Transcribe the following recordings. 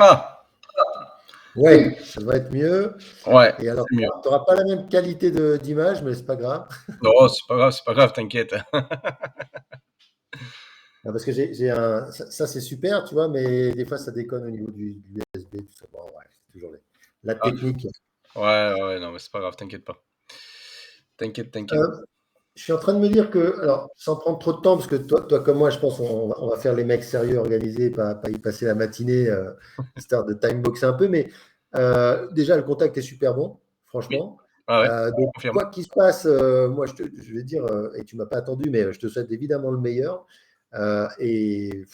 Ah, Ouais, ça devrait être mieux. ouais, Et alors, c'est mieux. tu n'auras pas la même qualité d'image, mais c'est pas grave. Non, c'est pas grave, t'inquiète. Non, parce que ça, c'est super, tu vois, mais des fois ça déconne au niveau du USB, tout ça. Bon, ouais, c'est toujours la Ah, technique. ouais, ouais, non, mais c'est pas grave, t'inquiète pas. T'inquiète, t'inquiète. Euh, je suis en train de me dire que, alors, sans prendre trop de temps, parce que toi comme moi, je pense on va faire les mecs sérieux, organisés, pas y passer la matinée, histoire de timeboxer un peu, mais déjà, le contact est super bon, Oui, franchement. ouais, ouais, je Donc, confirme. quoi qu'il se passe, moi, je vais dire, et tu m'as pas attendu, mais je te souhaite évidemment le meilleur. Et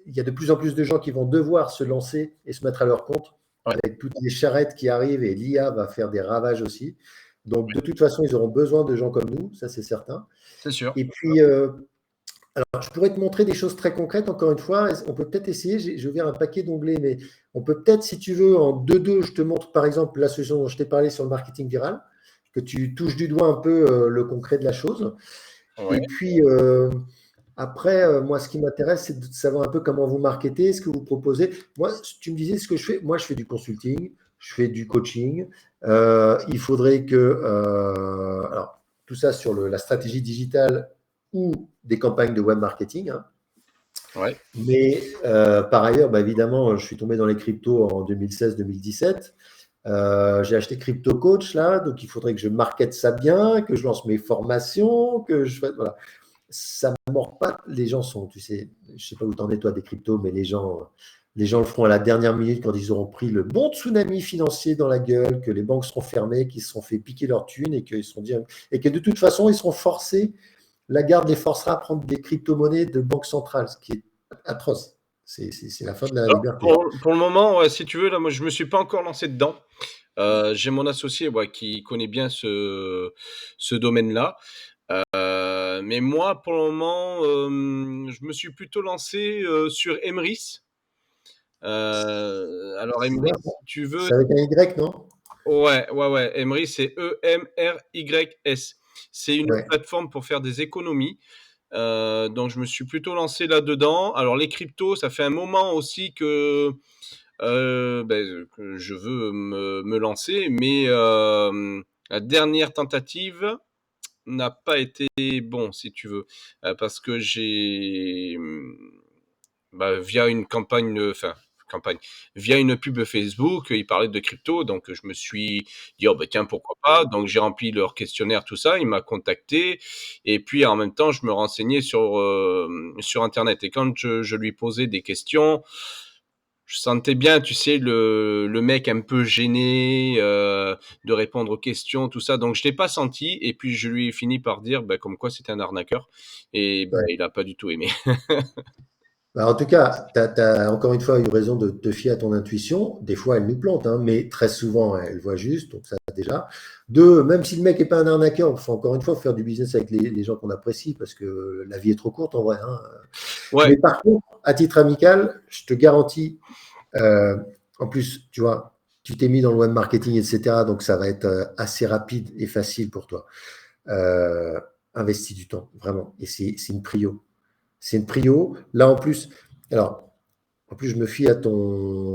il y a de plus en plus de gens qui vont devoir se lancer et se mettre à leur compte Ouais, avec toutes les charrettes qui arrivent et l'IA va faire des ravages aussi. Donc, oui, de toute façon, ils auront besoin de gens comme nous, ça c'est certain. c'est sûr. Et puis, alors, je pourrais te montrer des choses très concrètes, encore une fois. On peut peut-être essayer, j'ai ouvert un paquet d'onglets, mais on peut peut-être, si tu veux, en 2-2, je te montre par exemple la solution dont je t'ai parlé sur le marketing viral, que tu touches du doigt un peu le concret de la chose. Ouais. Et puis, après, moi, ce qui m'intéresse, c'est de savoir un peu comment vous marketez, ce que vous proposez. Moi, tu me disais ce que je fais. Moi, je fais du consulting, je fais du coaching. Il faudrait que, alors, tout ça sur la stratégie digitale ou des campagnes de web marketing, hein. Ouais. Mais par ailleurs, bah, évidemment, je suis tombé dans les cryptos en 2016-2017. J'ai acheté Crypto Coach là, donc il faudrait que je markete ça bien, que je lance mes formations, que je fasse. Voilà, ça ne mord pas. Les gens sont, tu sais, je ne sais pas où t'en es toi des cryptos, mais les gens le feront à la dernière minute quand ils auront pris le bon tsunami financier dans la gueule, que les banques seront fermées, qu'ils se sont fait piquer leur thune et qu'ils seront dit, et que de toute façon, ils seront forcés, la garde les forcera à prendre des crypto-monnaies de banque centrale, ce qui est atroce. C'est la fin de la Non, liberté. pour le moment, ouais, si tu veux, là, moi, je me suis pas encore lancé dedans. J'ai mon associé, ouais, qui connaît bien ce domaine-là. Mais moi, pour le moment, je me suis plutôt lancé sur Emrys. Alors C'est Emrys, bien, si tu veux, c'est avec un Y, non? ouais, ouais, ouais. Emrys, c'est Emrys. C'est une Ouais. plateforme pour faire des économies. Donc je me suis plutôt lancé là-dedans. Alors les cryptos, ça fait un moment aussi que je veux me lancer, mais la dernière tentative n'a pas été bon, si tu veux, parce que via une campagne, enfin campagne, via une pub Facebook, ils parlaient de crypto, donc je me suis dit: «Oh bah tiens, pourquoi pas?» Donc j'ai rempli leur questionnaire, tout ça, il m'a contacté et puis en même temps, je me renseignais sur internet et quand je lui posais des questions, je sentais bien, tu sais, le mec un peu gêné, de répondre aux questions, tout ça, donc je l'ai pas senti et puis je lui ai fini par dire, bah, comme quoi c'était un arnaqueur et bah, Ouais. il a pas du tout aimé. Bah, en tout cas, tu as, encore une fois eu raison de te fier à ton intuition. Des fois, elle nous plante, hein, mais très souvent, elle voit juste. Donc, ça, déjà. Deux, même si le mec n'est pas un arnaqueur, il faut encore une fois faire du business avec les gens qu'on apprécie parce que la vie est trop courte en vrai, hein. Ouais, Mais par contre, à titre amical, je te garantis, euh, en plus, tu vois, tu t'es mis dans le web marketing, etc. Donc, ça va être assez rapide et facile pour toi. Euh, investis du temps, vraiment. Et c'est une prio. C'est une prio. Là, en plus, alors, en plus, je me fie à ton.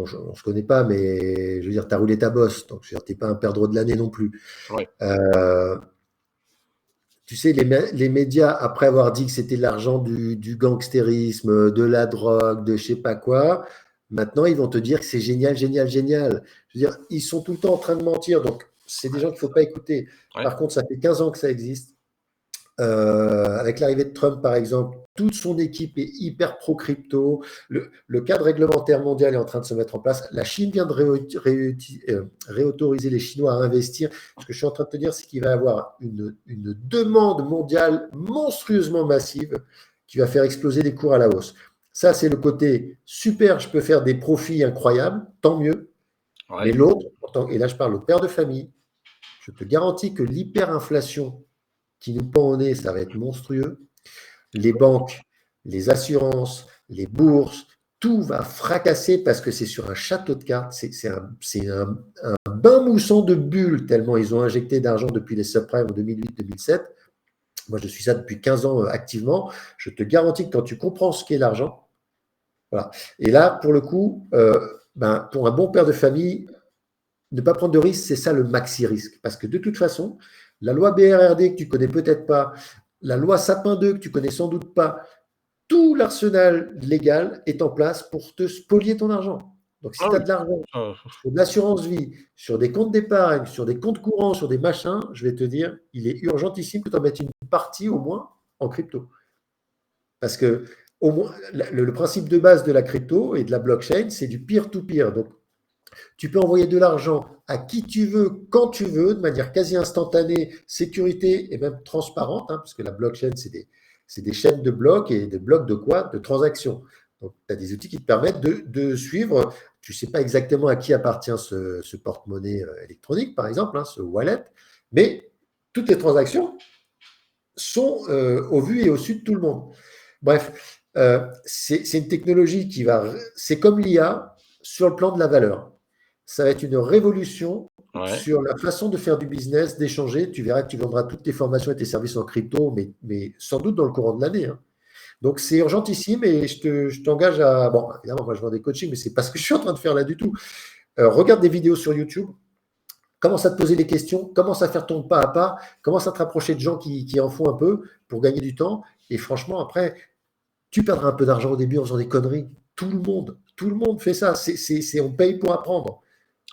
On ne se connaît pas, mais je veux dire, tu as roulé ta bosse. Donc, je veux dire, tu n'es pas un perdreau de l'année non plus. ouais, Euh, tu sais, les médias, après avoir dit que c'était l'argent du gangstérisme, de la drogue, de je sais pas quoi, maintenant, ils vont te dire que c'est génial, génial, génial. Je veux dire, ils sont tout le temps en train de mentir. Donc, c'est des gens qu'il ne faut pas écouter. ouais, Par contre, ça fait 15 ans que ça existe. Avec l'arrivée de Trump, par exemple, toute son équipe est hyper pro-crypto. Le cadre réglementaire mondial est en train de se mettre en place. La Chine vient de réautoriser les Chinois à investir. Ce que je suis en train de te dire, c'est qu'il va y avoir une demande mondiale monstrueusement massive qui va faire exploser les cours à la hausse. Ça, c'est le côté super, je peux faire des profits incroyables, tant mieux. Mais ouais. l'autre, et là je parle au père de famille, je te garantis que l'hyperinflation qui nous pend au nez, ça va être monstrueux. Les banques, les assurances, les bourses, tout va fracasser parce que c'est sur un château de cartes. C'est un bain moussant de bulles tellement ils ont injecté d'argent depuis les subprimes en 2008-2007. Moi, je suis ça depuis 15 ans activement. Je te garantis que quand tu comprends ce qu'est l'argent, Voilà. Et là, pour le coup, pour un bon père de famille, ne pas prendre de risque, c'est ça le maxi risque. Parce que de toute façon, la loi BRRD que tu connais peut-être pas, la loi Sapin 2 que tu connais sans doute pas, tout l'arsenal légal est en place pour te spolier ton argent. Donc, si Ah tu as oui, de l'argent ça, sur de l'assurance vie, sur des comptes d'épargne, sur des comptes courants, sur des machins, je vais te dire, il est urgentissime que tu en mettes une partie au moins en crypto. Parce que au moins, le principe de base de la crypto et de la blockchain, c'est du peer-to-peer. Donc, tu peux envoyer de l'argent à qui tu veux, quand tu veux, de manière quasi instantanée, sécurité et même transparente, hein, parce que la blockchain, c'est des chaînes de blocs et de blocs de quoi? De transactions. Donc, tu as des outils qui te permettent de suivre. Tu ne sais pas exactement à qui appartient ce porte-monnaie électronique, par exemple, hein, ce wallet, mais toutes les transactions sont au vu et au su de tout le monde. Bref, c'est une technologie qui va. C'est comme l'IA sur le plan de la valeur. Ça va être une révolution ouais. sur la façon de faire du business, d'échanger. Tu verras que tu vendras toutes tes formations et tes services en crypto, mais sans doute dans le courant de l'année, hein. Donc, c'est urgentissime et je t'engage à. Bon, évidemment, moi, je vends des coachings, mais ce n'est pas ce que je suis en train de faire là du tout. Regarde des vidéos sur YouTube, commence à te poser des questions, commence à faire ton pas à pas, commence à te rapprocher de gens qui en font un peu pour gagner du temps. Et franchement, après, tu perdras un peu d'argent au début en faisant des conneries. Tout le monde fait ça. On paye pour apprendre.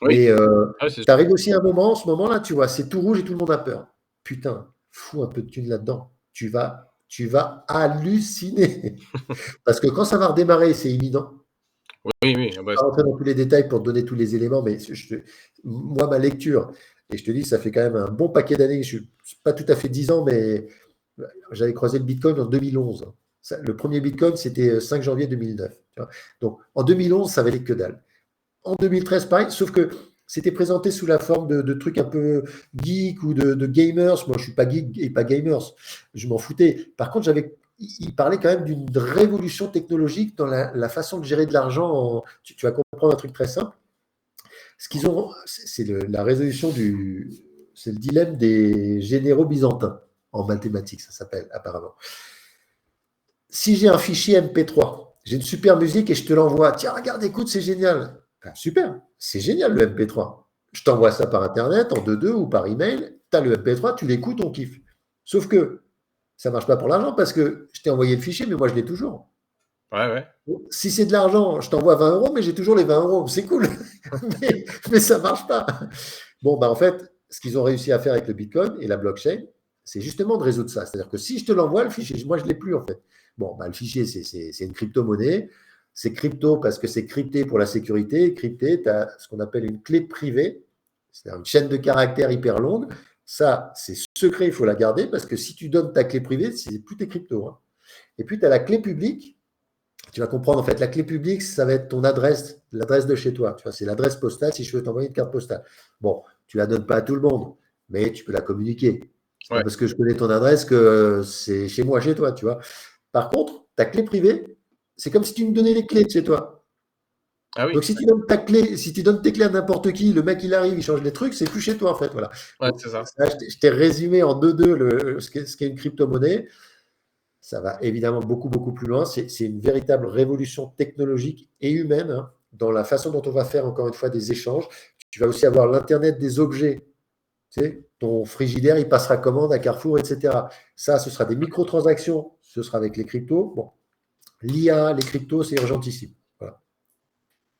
Oui, Mais ouais, c'est tu sûr. arrives aussi à un moment, ce moment-là, tu vois, c'est tout rouge et tout le monde a peur. Putain, fous un peu de thune là-dedans. Tu vas halluciner. Parce que quand ça va redémarrer, c'est imminent. Oui, oui, ah Je bah, ne vais pas rentrer dans tous les détails pour te donner tous les éléments, mais moi, ma lecture, et je te dis, ça fait quand même un bon paquet d'années, je suis pas tout à fait 10 ans, mais j'avais croisé le Bitcoin en 2011. Le premier Bitcoin, c'était 5 janvier 2009. Tu vois. Donc, en 2011, ça valait que dalle. En 2013, pareil, sauf que c'était présenté sous la forme de trucs un peu geek ou de gamers. Moi, je ne suis pas geek et pas gamers. Je m'en foutais. Par contre, il parlait quand même d'une révolution technologique dans la façon de gérer de l'argent. Tu vas comprendre un truc très simple. Ce qu'ils ont, c'est la résolution c'est le dilemme des généraux byzantins en mathématiques, ça s'appelle apparemment. Si j'ai un fichier MP3, j'ai une super musique et je te l'envoie. Tiens, regarde, écoute, c'est génial. Ah, super, c'est génial le MP3. Je t'envoie ça par Internet, en 2-2 ou par email. Tu as le MP3, tu l'écoutes, on kiffe. Sauf que ça ne marche pas pour l'argent parce que je t'ai envoyé le fichier, mais moi je l'ai toujours. ouais, ouais. Si c'est de l'argent, je t'envoie 20 euros, mais j'ai toujours les 20 euros. C'est cool, mais ça ne marche pas. Bon, en fait, ce qu'ils ont réussi à faire avec le Bitcoin et la blockchain, c'est justement de résoudre ça. C'est-à-dire que si je te l'envoie, le fichier, moi, je ne l'ai plus en fait. Bon, le fichier, c'est une crypto-monnaie. C'est crypto parce que c'est crypté pour la sécurité. Crypté, tu as ce qu'on appelle une clé privée. C'est-à-dire une chaîne de caractères hyper longue. Ça, c'est secret, il faut la garder parce que si tu donnes ta clé privée, c'est plus tes cryptos, hein. Et puis, tu as la clé publique. Tu vas comprendre, en fait, la clé publique, ça va être ton adresse, l'adresse de chez toi. Tu vois, c'est l'adresse postale si je veux t'envoyer une carte postale. Bon, tu ne la donnes pas à tout le monde, mais tu peux la communiquer. C'est pas Ouais. parce que je connais ton adresse que c'est chez moi, chez toi, tu vois. Par contre, ta clé privée, c'est comme si tu me donnais les clés de chez toi. Ah oui, Donc, si tu donnes ta clé, si tu donnes tes clés à n'importe qui, le mec, il arrive, il change les trucs, c'est plus chez toi, en fait. Voilà. ouais, Donc, c'est ça. ça, je t'ai résumé en 2-2 ce qu'est une crypto-monnaie. Ça va évidemment beaucoup, beaucoup plus loin. C'est une véritable révolution technologique et humaine, hein, dans la façon dont on va faire, encore une fois, des échanges. Tu vas aussi avoir l'Internet des objets. Tu sais, ton frigidaire, il passera commande à Carrefour, etc. Ça, ce sera des microtransactions. Ce sera avec les cryptos. Bon, l'IA, les cryptos, c'est urgentissime. Voilà.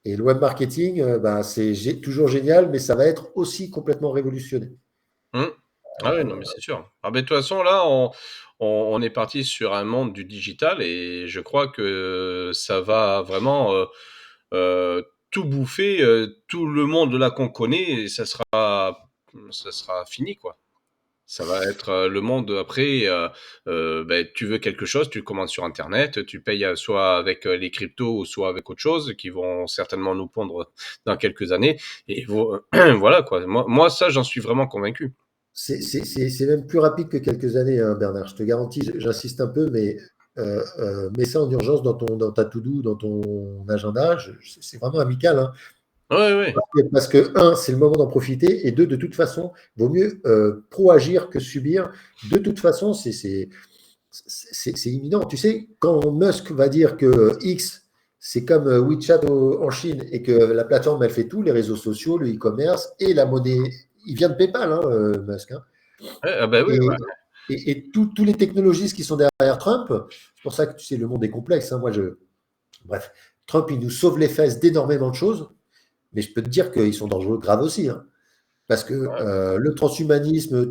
Et le web marketing, c'est toujours génial, mais ça va être aussi complètement révolutionné. Mmh. Ah oui, non, mais c'est sûr. Ah beh, de toute façon, là, on est parti sur un monde du digital et je crois que ça va vraiment, tout bouffer, tout le monde là qu'on connaît et ça sera fini, quoi. Ça va être, le monde après, tu veux quelque chose, tu commandes sur internet, tu payes, soit avec, les cryptos ou soit avec autre chose qui vont certainement nous pondre dans quelques années et voilà, quoi. Moi ça, j'en suis vraiment convaincu. C'est même plus rapide que quelques années, hein, Bernard. Je te garantis, j'insiste un peu, mais mets ça en urgence dans ta to-do, dans ton agenda. C'est vraiment amical, hein. Ouais, ouais. Parce que, un, c'est le moment d'en profiter, et deux, de toute façon, vaut mieux pro-agir que subir. De toute façon, c'est imminent. Tu sais, quand Musk va dire que X c'est comme WeChat en Chine et que la plateforme, elle fait tout, les réseaux sociaux, le e-commerce et la monnaie. Il vient de PayPal, hein, Musk. Hein. Ouais, ah bah oui, Et, ouais. tous les technologistes qui sont derrière Trump, c'est pour ça que tu sais, le monde est complexe. Hein. Bref, Trump, il nous sauve les fesses d'énormément de choses, mais je peux te dire qu'ils sont dangereux, grave aussi. Hein. Parce que Ouais. le transhumanisme,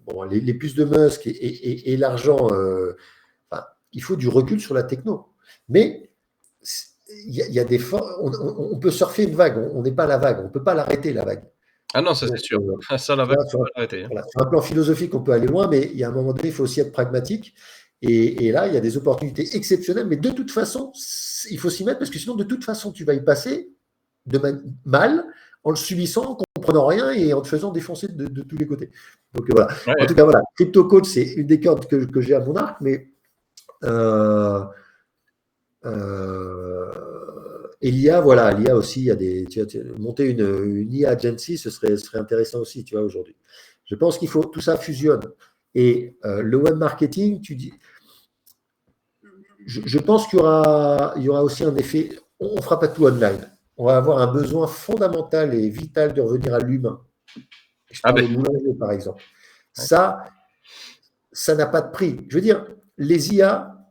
bon, les puces de Musk et l'argent, enfin, il faut du recul sur la techno. Mais il y a des on peut surfer une vague, on n'est pas la vague, on ne peut pas l'arrêter, la vague. Ah non, ça c'est Donc, sûr. Ça, la tu vague, vois, tu peux pas l'arrêter, hein. voilà, sur un plan philosophique, on peut aller loin, mais il y a un moment donné, il faut aussi être pragmatique. Et là, il y a des opportunités exceptionnelles, mais de toute façon, il faut s'y mettre parce que sinon, de toute façon, tu vas y passer mal, en le subissant, en comprenant rien et en te faisant défoncer de tous les côtés. Donc voilà. Ouais, En ouais. tout cas, voilà. Crypto Coach, c'est une des cordes que j'ai à mon arc, mais et l'IA, voilà, l'IA aussi, il y a des, monter une IA agency, ce serait intéressant aussi, tu vois, aujourd'hui. Je pense qu'il faut tout ça fusionne. Et le web marketing, tu dis, je pense il y aura aussi un effet, on ne fera pas tout online. On va avoir un besoin fondamental et vital de revenir à l'humain. Je Ah parle ben, au boulanger, par exemple. ouais. Ça n'a pas de prix. Je veux dire, les IA,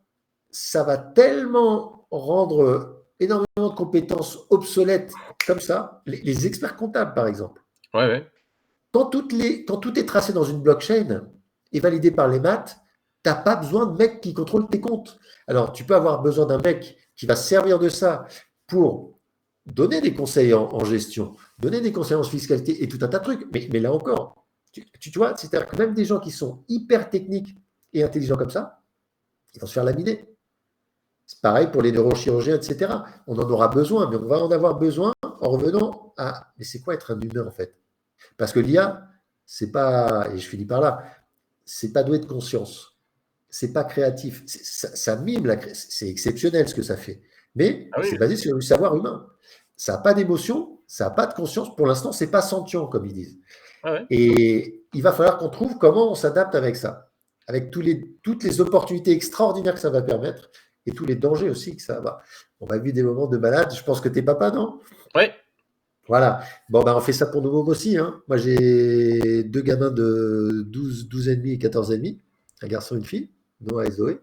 ça va tellement rendre énormément de compétences obsolètes comme ça. Les experts comptables, par exemple. Ouais, ouais. Quand tout est tracé dans une blockchain et validé par les maths, tu n'as pas besoin de mec qui contrôle tes comptes. Alors, tu peux avoir besoin d'un mec qui va se servir de ça pour donner des conseils en gestion, donner des conseils en fiscalité et tout un tas de trucs. Mais là encore, tu vois, c'est-à-dire que même des gens qui sont hyper techniques et intelligents comme ça, ils vont se faire laminer. C'est pareil pour les neurochirurgiens, etc. On en aura besoin, mais on va en avoir besoin en revenant à mais c'est quoi être un humain en fait? Parce que l'IA, c'est pas, et je finis par là, c'est pas doué de conscience, c'est pas créatif, ça mime, c'est exceptionnel ce que ça fait, mais Ah c'est oui. basé sur le savoir humain. Ça n'a pas d'émotion, ça n'a pas de conscience, pour l'instant, c'est pas sentient, comme ils disent. Ouais, ouais. Et il va falloir qu'on trouve comment on s'adapte avec ça, avec toutes les opportunités extraordinaires que ça va permettre et tous les dangers aussi que ça va. On va vivre des moments de malade. Je pense que t'es papa, non? Ouais. Voilà. Bon, ben, on fait ça pour nos mômes aussi. Hein. Moi, j'ai deux gamins de 12 et demi et 14 et demi, un garçon et une fille, Noah et Zoé.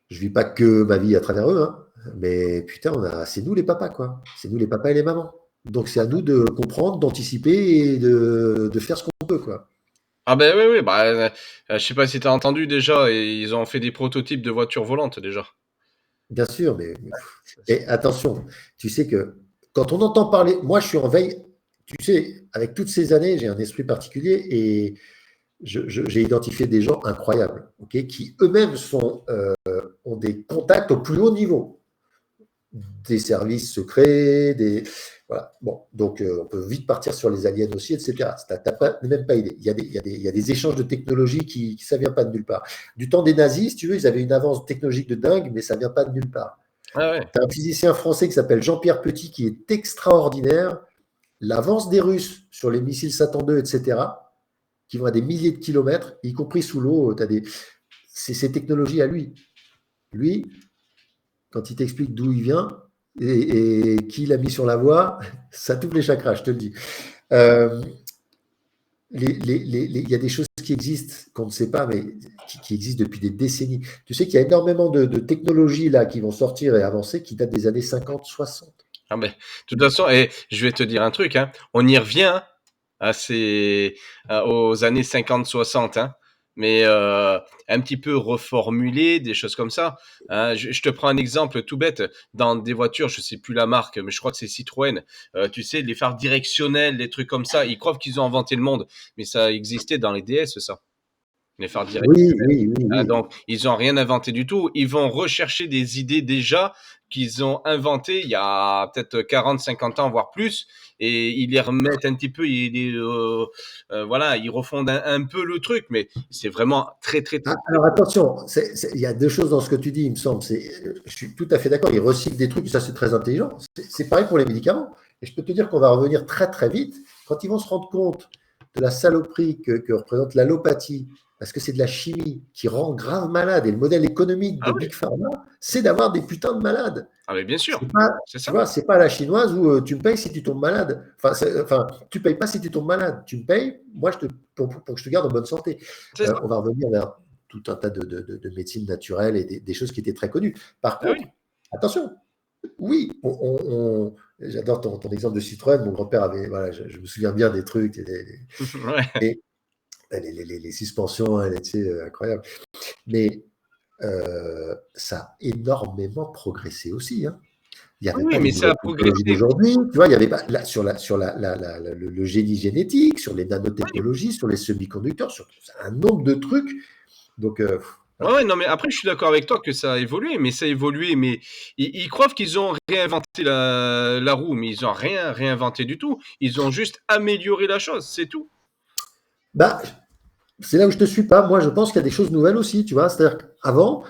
Je vis pas que ma vie à travers eux, hein, mais putain, c'est nous les papas, quoi. C'est nous les papas et les mamans. Donc, c'est à nous de comprendre, d'anticiper et de faire ce qu'on peut, quoi. Ah ben oui, oui, bah, je sais pas si tu as entendu déjà, et ils ont fait des prototypes de voitures volantes déjà. Bien sûr, Ça, c'est et attention, tu sais que quand on entend parler, moi je suis en veille, tu sais, avec toutes ces années, j'ai un esprit particulier et j'ai identifié des gens incroyables, ok, qui eux-mêmes ont des contacts au plus haut niveau, des services secrets, voilà. Bon, donc on peut vite partir sur les aliens aussi, etc. Même pas idée. Il y a des échanges de technologies ça vient pas de nulle part. Du temps des nazis, si tu veux, ils avaient une avance technologique de dingue, mais ça vient pas de nulle part. ah ouais. Tu as un physicien français qui s'appelle Jean-Pierre Petit qui est extraordinaire. L'avance des Russes sur les missiles Satan 2, etc., qui vont à des milliers de kilomètres, y compris sous l'eau, c'est ces technologies à lui. Lui, quand il t'explique d'où il vient et qui l'a mis sur la voie, ça touche les chakras, je te le dis. Euh, il y a des choses qui existent, qu'on ne sait pas, mais qui existent depuis des décennies. Tu sais qu'il y a énormément de technologies là qui vont sortir et avancer qui datent des années 50, 60. Ah ben, de toute façon, et je vais te dire un truc, hein, on y revient à aux années 50-60, hein, mais un petit peu reformulé, des choses comme ça. Hein. Je te prends un exemple tout bête. Dans des voitures, je sais plus la marque, mais je crois que c'est Citroën. Tu sais, les phares directionnels, les trucs comme ça, ils croient qu'ils ont inventé le monde, mais ça existait dans les DS, ça. Les phares Oui, directionnels. oui, oui, Hein, oui. donc, ils ont rien inventé du tout. Ils vont rechercher des idées déjà qu'ils ont inventées il y a peut-être 40, 50 ans, voire plus, et ils les remettent un petit peu, voilà, ils refondent un peu le truc, mais c'est vraiment très, très, très, Ah, très alors peu. attention, il y a deux choses dans ce que tu dis, il me semble. Je suis tout à fait d'accord, ils recyclent des trucs, ça c'est très intelligent. C'est pareil pour les médicaments. Et je peux te dire qu'on va revenir très très vite quand ils vont se rendre compte de la saloperie que représente l'allopathie parce que c'est de la chimie qui rend grave malade. Et le modèle économique Ah de oui, Big Pharma, c'est d'avoir des putains de malades. ah mais bien sûr, C'est pas, c'est tu ça. vois, c'est pas à la chinoise où tu me payes si tu tombes malade. Enfin, tu payes pas si tu tombes malade. Tu me payes, moi, pour que je te garde en bonne santé. C'est ça. On va revenir vers tout un tas de médecines naturelles et des choses qui étaient très connues. Par Ah contre, oui. attention, oui, j'adore ton exemple de Citroën. Mon grand-père avait, voilà, je me souviens bien des trucs, Ouais. et les suspensions, elles étaient incroyables. Mais ça a énormément progressé aussi, hein. Il n'y Oui, avait oui, pas les mais ça nouvelles a technologies progressé. d'aujourd'hui, tu vois, il y avait pas, là, sur, le génie génétique, sur les Oui. nanotechnologies, sur les semi-conducteurs, sur un nombre de trucs. Donc, Ouais, voilà. ouais, non, mais après, je suis d'accord avec toi que ça a évolué, mais ça a évolué, mais ils croient qu'ils ont réinventé la roue, mais ils ont rien réinventé du tout. Ils ont juste amélioré la chose, c'est tout. Bah, c'est là où je te suis pas. Moi, je pense qu'il y a des choses nouvelles aussi, tu vois. C'est-à-dire qu'avant,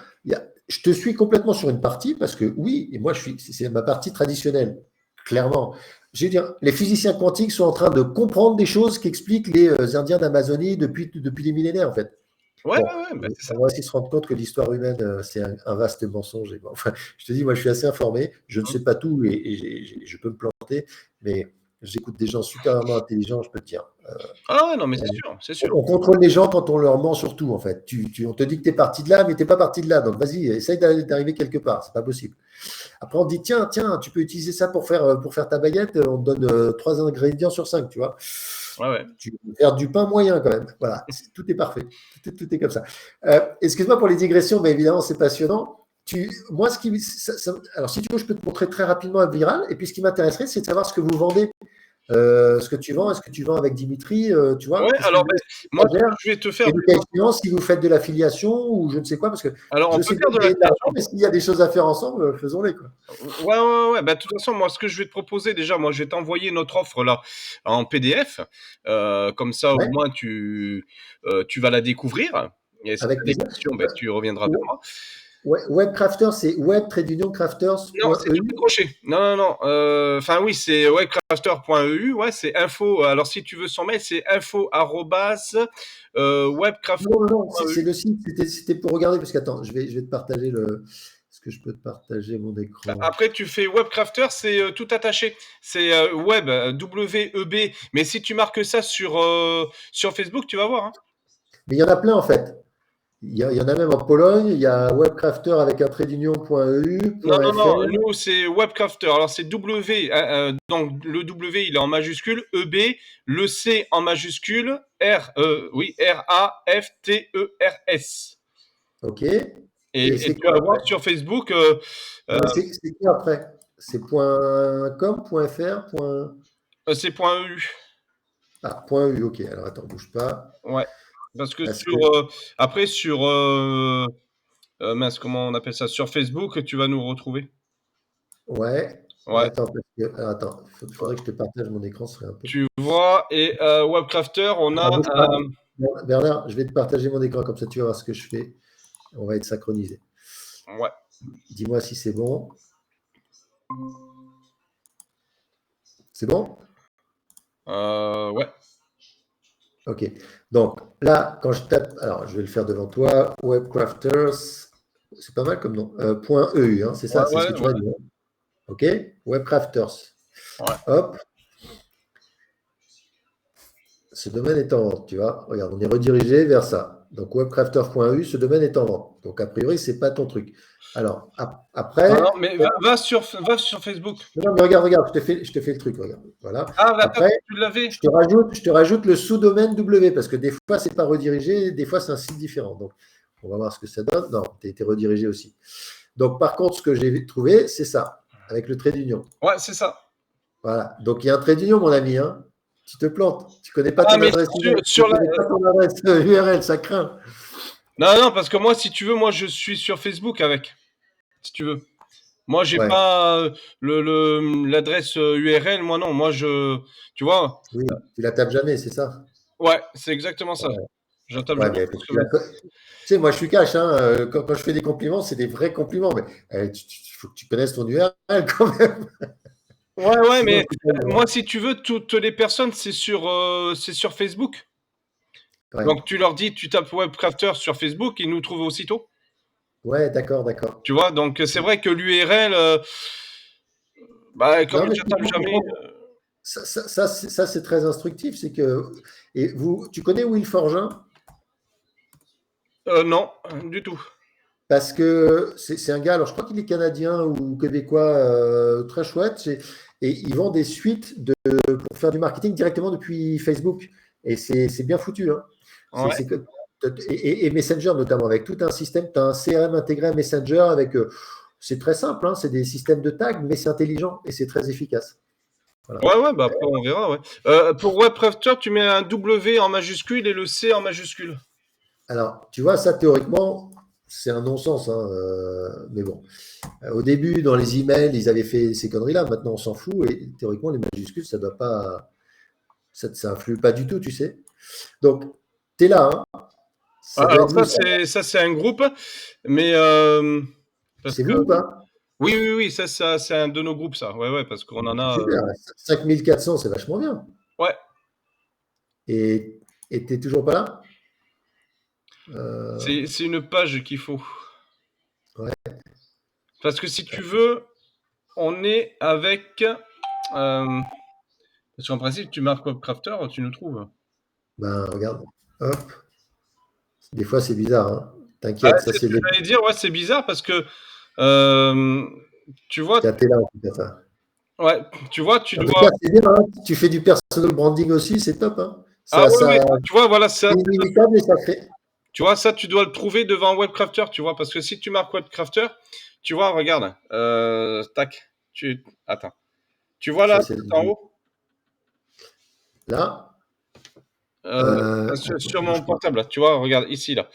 je te suis complètement sur une partie parce que oui, et moi, c'est ma partie traditionnelle, clairement. Je veux dire, les physiciens quantiques sont en train de comprendre des choses qu'expliquent les Indiens d'Amazonie depuis des millénaires, en fait. Ouais, Bon, ouais, ouais, bah, c'est ça. on va aussi se rendre compte que l'histoire humaine, c'est un vaste mensonge. Et bon, enfin, je te dis, moi, je suis assez informé. Je ne Mmh. sais pas tout et je peux me planter, mais j'écoute des gens supérieurement intelligents, je peux te dire. Ah ouais, non, mais c'est sûr, c'est sûr. On contrôle les gens quand on leur ment surtout, en fait. On te dit que tu es parti de là, mais tu n'es pas parti de là. Donc, vas-y, essaye d'arriver quelque part. C'est pas possible. Après, on te dit, tiens, tu peux utiliser ça pour faire ta baguette. On te donne 3 ingrédients sur 5, tu vois. Ouais, ouais. Tu peux faire du pain moyen quand même. Voilà, tout est parfait. Tout est comme ça. Excuse-moi pour les digressions, mais évidemment, c'est passionnant. Moi, alors, si tu veux, je peux te montrer très rapidement un viral. Et puis, ce qui m'intéresserait, c'est de savoir ce que vous vendez. Ce que tu vends, est-ce que tu vends avec Dimitri, tu vois? Ouais, alors, ben, Est-ce que moi, ça ce gère? que je vais te faire, Et le cas échéant, si vous faites de l'affiliation ou je ne sais quoi, parce que alors, on je peut sais bien faire de gagner de l'argent, l'affiliation. mais s'il y a des choses à faire ensemble, faisons-les, quoi. Ouais, ouais, ouais. Bah, de toute façon, moi, ce que je vais te proposer, déjà, moi, je vais t'envoyer notre offre là en PDF. Comme ça, au Ouais, moins, tu vas la découvrir. Et si tu avec as des plaisir. questions, ben, tu reviendras vers moi. Ouais, Webcrafters, c'est Non, c'est tout web-crafters.eu. décroché. Non, non, non. Enfin, oui, c'est webcrafter.eu. Ouais, c'est info. Alors, si tu veux son mail, c'est info arrobas, Non, non, non, c'est webcrafter.eu. le site, c'était pour regarder, parce qu'attends, je vais te partager est-ce que je peux te partager mon écran? Après, tu fais webcrafter, c'est tout attaché. C'est web, W-E-B. Mais si tu marques ça sur Facebook, tu vas voir, hein. Mais il y en a plein, en fait. Il y en a même en Pologne, il y a webcrafter avec un trait d'union.eu, Non, non, non, .fr. nous, c'est Webcrafter. Alors, c'est W, donc le W, il est en majuscule, EB, le C en majuscule, oui, R-A-F-T-E-R-S. OK. Et Et c'est tu vas quoi voir après? sur Facebook, Non, mais c'est quoi après? C'est .com, .fr, c'est point .eu. .eu. OK, alors attends, bouge pas. Ouais. Parce que Parce que, après, mince, comment on appelle ça? Sur Facebook, tu vas nous retrouver. ouais, Ouais. attends, alors, attends, faudrait que je te partage mon écran, ce serait un peu. Tu vois, et Webcrafter, on a, Alors, bouge pas. Bernard, je vais te partager mon écran, comme ça tu vas voir ce que je fais. On va être synchronisé. ouais. Dis-moi si c'est bon. C'est bon? Ouais. OK. Donc là, quand je tape, alors je vais le faire devant toi, Webcrafters, c'est pas mal comme nom. .eu, hein, c'est Ouais, ça, c'est ce ouais, que tu ouais, m'as dit, hein. OK? Webcrafters. ouais. Hop, ce domaine est en vente, tu vois. Regarde, on est redirigé vers ça. Donc webcrafter.eu, ce domaine est en vente. Donc a priori, c'est pas ton truc. Alors Non, non, après, mais va sur Facebook. non, mais regarde, je te fais le truc, regarde. Voilà. Ah, bah, attends, Après, tu l'avais? je te rajoute le sous-domaine W parce que des fois, c'est pas redirigé, des fois, c'est un site différent. Donc, on va voir ce que ça donne. Non, tu as été redirigé aussi. Donc, par contre, ce que j'ai trouvé, c'est ça, avec le trait d'union. Ouais, c'est ça. Voilà. Donc, il y a un trait d'union, mon ami, hein. Tu te plantes. Tu connais pas Ah, ton mais adresse sur, email. Tu sur la. connais pas ton adresse URL, ça craint. Non, non, parce que moi, si tu veux, moi, je suis sur Facebook avec, si tu veux. Moi, j'ai Ouais. pas l'adresse URL, moi, non. Moi, tu vois. Oui, tu la tapes jamais, c'est ça. Ouais, c'est exactement ça. J'attends Ouais, jamais mais parce que. tu sais, moi, je suis cash, hein. Quand je fais des compliments, c'est des vrais compliments. Mais il faut que tu connaisses ton URL quand même. Ouais, ouais, Sinon, mais moi, si tu veux, toutes les personnes, c'est sur Facebook. Ouais, Donc tu leur dis, tu tapes Webcrafter sur Facebook, ils nous trouvent aussitôt. ouais, d'accord, d'accord. Tu vois, donc c'est vrai que l'URL, bah, comme Non, mais je je tape jamais. comprends. Ça, c'est très instructif. C'est que, et vous, tu connais Will Forgin? Non, du tout. Parce que c'est un gars, alors je crois qu'il est canadien ou québécois, très chouette. Et il vend des suites pour faire du marketing directement depuis Facebook. Et c'est bien foutu. Hein. Ouais. Et Messenger notamment, avec tout un système. Tu as un CRM intégré à Messenger avec. C'est très simple, hein, c'est des systèmes de tags, mais c'est intelligent et c'est très efficace. Voilà. Ouais, ouais, bah après on verra, ouais. Pour Webcrafter, tu mets un W en majuscule et le C en majuscule. Alors, tu vois, ça théoriquement, c'est un non-sens. Hein, mais bon. Au début, dans les emails, ils avaient fait ces conneries-là. Maintenant, on s'en fout. Et théoriquement, les majuscules, ça doit pas, ça influe pas du tout, tu sais. Donc, tu es là. Hein. Ça doit Alors être vous. ça c'est un groupe, mais parce C'est que vous ou pas? oui, oui, oui, ça c'est un de nos groupes, ça. Ouais, ouais, parce qu'on en a. Super. 5400, c'est vachement bien. Ouais, Et tu n'es toujours pas là? Euh, c'est une page qu'il faut. ouais. Parce que si tu veux, on est avec. Parce qu'en principe, tu marques Webcrafter, tu nous trouves. Ben, regarde. Hop. Des fois, c'est bizarre. Hein. Ah, T'inquiète, ça, c'est ce c'est que les. j'allais dire, ouais, c'est bizarre parce que euh, tu vois, T'es là, en tout cas, ça. ouais, tu vois, tu En tout dois. cas, c'est bien. Hein. Tu fais du personal branding aussi, c'est top. Hein. Ah Ça, oui, oui, ça, tu vois, voilà, ça, c'est inimitable et ça crée. tu vois, ça, tu dois le trouver devant Webcrafter, tu vois, parce que si tu marques Webcrafter, tu vois, regarde, tac, attends, tu vois là, Ça, c'est tout en haut, là. euh, Attends, sur mon bouge pas. portable, là, tu vois, regarde, ici, là.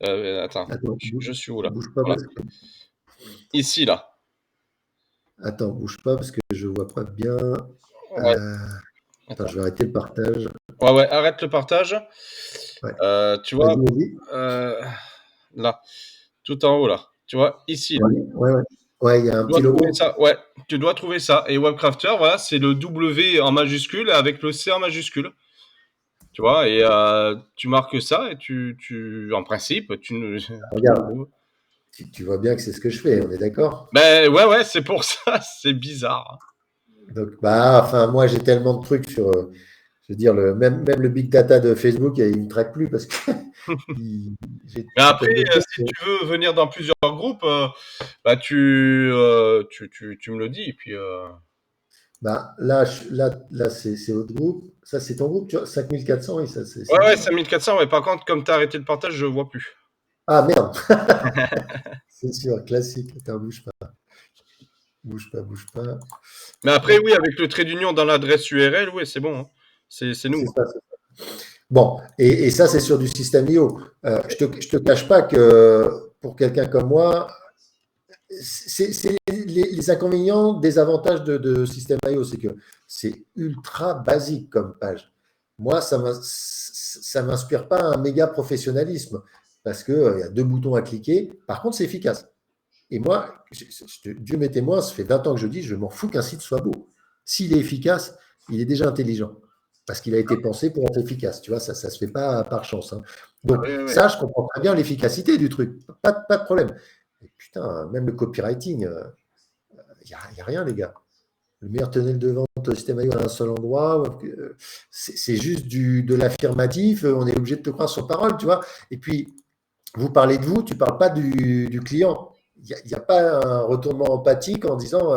Attends, Attends, je suis où là? bouge pas Voilà, parce que. ici, là. Attends, bouge pas parce que je vois pas bien. Ouais, Euh, Attends, attends. je vais arrêter le partage. Ouais, ouais, arrête le partage. Ouais. Tu vois, Vas-y, vas-y. euh, là, tout en haut, là. Tu vois, ici, là. Ouais, ouais, ouais. Ouais, il y a un Tu dois petit trouver logo. ça, ouais, tu dois trouver ça. Et Webcrafter, voilà, c'est le W en majuscule avec le C en majuscule. Tu vois, et tu marques ça et en principe, tu le Regarde, trouves. tu vois bien que c'est ce que je fais, on est d'accord? Ben ouais, ouais, c'est pour ça, c'est bizarre. Donc, bah, enfin, moi, j'ai tellement de trucs sur, je veux dire, même le big data de Facebook, il ne me traque plus parce que j'ai Mais après, tellement de trucs. si tu veux venir dans plusieurs groupes, bah tu me le dis et puis. Bah, là, là c'est votre groupe. Ça, c'est ton groupe, tu vois, 5400, oui, ça, Ouais, c'est ouais, bien. 5400. Ouais. Par contre, comme tu as arrêté le partage, je vois plus. Ah, merde, c'est sûr, classique. Attends, bouge pas, bouge pas, bouge pas. Mais après, Hop, oui, avec le trait d'union dans l'adresse URL, oui, c'est bon. Hein. C'est nous. c'est Hein. ça. Bon, et ça, c'est sur du système IO. Je te cache pas que pour quelqu'un comme moi, c'est les inconvénients, des avantages de système IO, c'est que c'est ultra basique comme page. Moi, ça m'inspire pas un méga professionnalisme parce qu'il y a deux boutons à cliquer. Par contre, c'est efficace. Et moi, Dieu m'est témoin, ça fait 20 ans que je dis, je m'en fous qu'un site soit beau. S'il est efficace, il est déjà intelligent. Parce qu'il a été pensé pour être efficace. Tu vois, ça ne se fait pas par chance. Hein. Ah, Donc, oui, oui, oui. ça, je comprends très bien l'efficacité du truc. Pas de problème. Et putain, même le copywriting, il n'y a rien, les gars. Le meilleur tunnel de vente système IO à un seul endroit, c'est juste de l'affirmatif, on est obligé de te croire sur parole, tu vois. Et puis, vous parlez de vous, tu ne parles pas du client. Il n'y a, pas un retournement empathique en disant,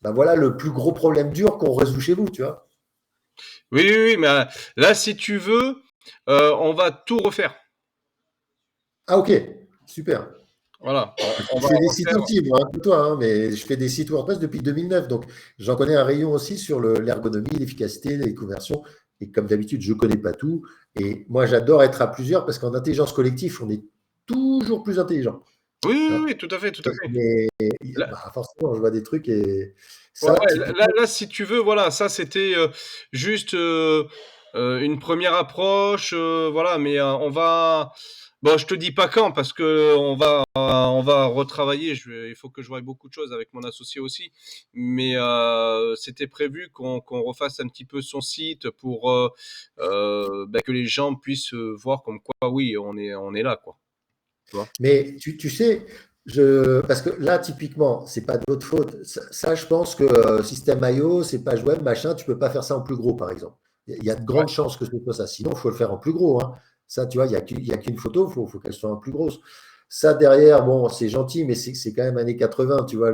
ben voilà le plus gros problème dur qu'on résout chez vous, tu vois. Oui, oui, oui, mais là, si tu veux, on va tout refaire. Ah, ok, super. Voilà, on Je va fais des sites refaire. aussi, moi, hein, comme toi, hein, mais je fais des sites WordPress depuis 2009, donc j'en connais un rayon aussi sur l'ergonomie, l'efficacité, les conversions. Et comme d'habitude, je ne connais pas tout. Et moi, j'adore être à plusieurs parce qu'en intelligence collective, on est toujours plus intelligent. Oui, oui, Hein. oui, tout à fait, tout à fait. Mais Là, bah, forcément, je vois des trucs et ouais, ça, ouais, là, typiquement, là, si tu veux, voilà, ça, c'était juste une première approche, voilà, mais on va. Bon, je te dis pas quand parce que on va retravailler. Il faut que je voie beaucoup de choses avec mon associé aussi. Mais c'était prévu qu'on refasse un petit peu son site pour bah, que les gens puissent voir comme quoi, oui, on est là, quoi. Tu vois. Mais tu sais, parce que là, typiquement, c'est pas de votre faute. Ça, je pense que System.io, c'est page web, machin, tu peux pas faire ça en plus gros, par exemple. Il y a de Ouais. grandes chances que ce soit ça. Sinon, il faut le faire en plus gros, hein. Ça, tu vois, il y a qu'une photo, faut qu'elle soit en plus grosse. Ça, derrière, bon, c'est gentil, mais c'est quand même années 80, tu vois.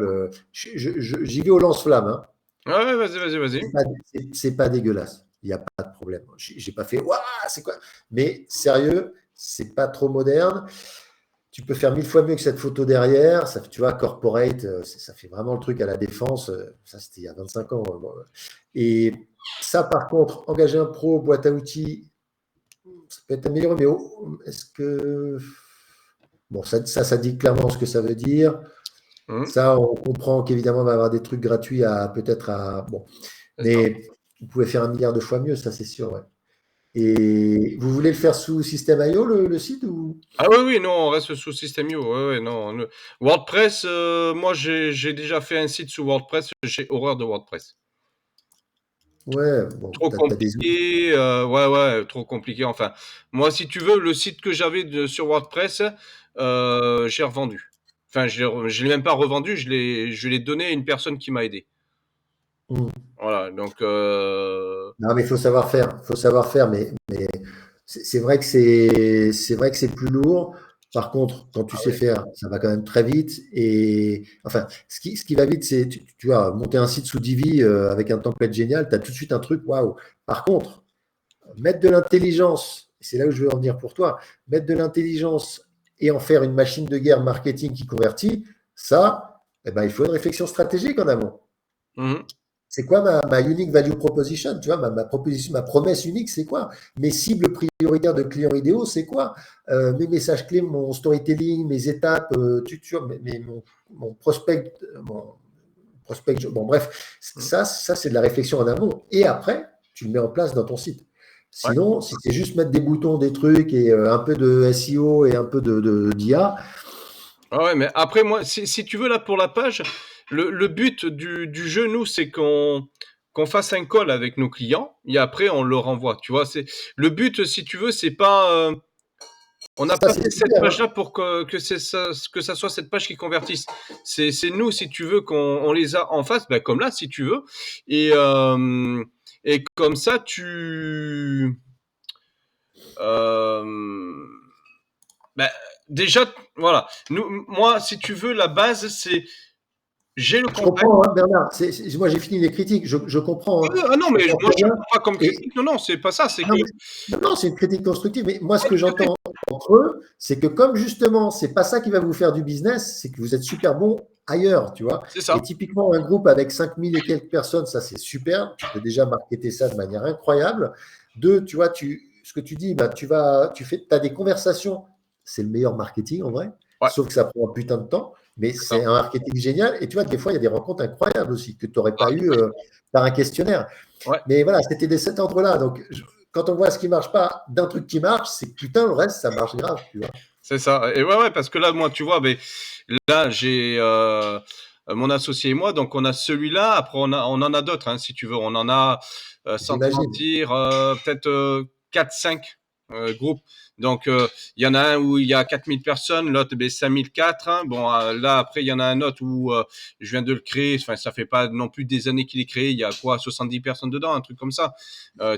J'y vais au lance-flamme, hein. Ouais, ouais, vas-y, vas-y, vas-y. C'est pas dégueulasse. Il n'y a pas de problème. J'ai pas fait, waouh, c'est quoi? Mais sérieux, c'est pas trop moderne. Tu peux faire 1000 fois mieux que cette photo derrière. Ça, tu vois, corporate, ça fait vraiment le truc à la défense. Ça, c'était il y a 25 ans. Bon. Et ça, par contre, engager un pro, boîte à outils, ça peut être amélioré, mais est-ce que. Bon, ça dit clairement ce que ça veut dire. Mhm, Ça, on comprend qu'évidemment, on va avoir des trucs gratuits à peut-être à. Bon, c'est ça. mais vous pouvez faire 1 milliard de fois mieux, ça, c'est sûr. Ouais. Et vous voulez le faire sous System.io, le site ou... Ah oui, oui, non, on reste sous System.io. Ouais, ouais, non. WordPress, moi, j'ai déjà fait un site sous WordPress. J'ai horreur de WordPress. Ouais, bon, Trop t'as des outils. compliqué, ouais, ouais, trop compliqué. Enfin, moi, si tu veux, le site que j'avais sur WordPress, j'ai revendu. Enfin, je l'ai même pas revendu, je l'ai donné à une personne qui m'a aidé. Voilà, donc, Non, mais il faut savoir faire, mais c'est vrai que c'est vrai que c'est plus lourd. Par contre, quand tu ah sais ouais. faire, ça va quand même très vite. Et enfin, ce qui va vite, c'est tu vois, monter un site sous Divi avec un template génial, tu as tout de suite un truc, waouh. Par contre, mettre de l'intelligence, c'est là où je veux en venir pour toi, mettre de l'intelligence et en faire une machine de guerre marketing qui convertit, ça, eh ben, il faut une réflexion stratégique en amont. Mhm. C'est quoi ma unique value proposition? Tu vois, ma proposition, ma promesse unique, c'est quoi? Mes cibles prioritaires de clients idéaux, c'est quoi? Mes messages clés, mon storytelling, mes étapes, tu vois, mon prospect, bon, bref, Mhm. ça c'est de la réflexion en amont. Et après, tu le mets en place dans ton site. Ouais. Sinon, si c'est juste mettre des boutons, des trucs et un peu de SEO et un peu d'IA, Ah ouais, mais après, moi, si tu veux, là, pour la page, le but du jeu, nous, c'est qu'on fasse un call avec nos clients et après, on leur envoie. Tu vois, le but, si tu veux, c'est pas. On n'a ça pas c'est fait cette super, hein. page-là pour que ça soit cette page qui convertisse. C'est nous, si tu veux, qu'on les a en face, ben, comme là, si tu veux. Et, euh, et comme ça, euh, ben, déjà, voilà. Moi, si tu veux, la base, c'est j'ai le Je contact. comprends, hein, Bernard. Moi, j'ai fini les critiques. Je comprends, hein. Ah non, Je mais comprends moi, très je bien. ne prends pas comme Et critique. Non, non, c'est pas ça. C'est que. non, non, c'est une critique constructive. Mais moi, ce Ouais, que tout à fait. j'entends entre eux, c'est que comme justement, c'est pas ça qui va vous faire du business, c'est que vous êtes super bon ailleurs, tu vois. C'est Et ça. typiquement, un groupe avec 5000 et quelques personnes, ça, c'est super. Tu peux déjà marketer ça de manière incroyable. Deux, tu vois, ce que tu dis, bah, as des conversations. C'est le meilleur marketing en vrai. Ouais, Sauf que ça prend un putain de temps. Mais c'est ça. c'est un marketing génial. Et tu vois, des fois, il y a des rencontres incroyables aussi que tu n'aurais Ah pas oui, eu par un questionnaire. ouais. Mais voilà, c'était de cet ordre-là. Donc, quand on voit ce qui marche pas d'un truc qui marche, c'est que putain, le reste, ça marche grave, tu vois. C'est ça. Et ouais, ouais, parce que là, moi, tu vois, mais là, j'ai mon associé et moi, donc on a celui-là. Après, on en a d'autres, hein, si tu veux. On en a, sans te J'imagine. mentir, peut-être 4-5 groupes. Donc, il y en a un où il y a 4000 personnes, l'autre, ben, 5004. Hein. Bon, là, après, il y en a un autre où je viens de le créer. Enfin, ça fait pas non plus des années qu'il est créé. Il y a quoi, 70 personnes dedans, un truc comme ça.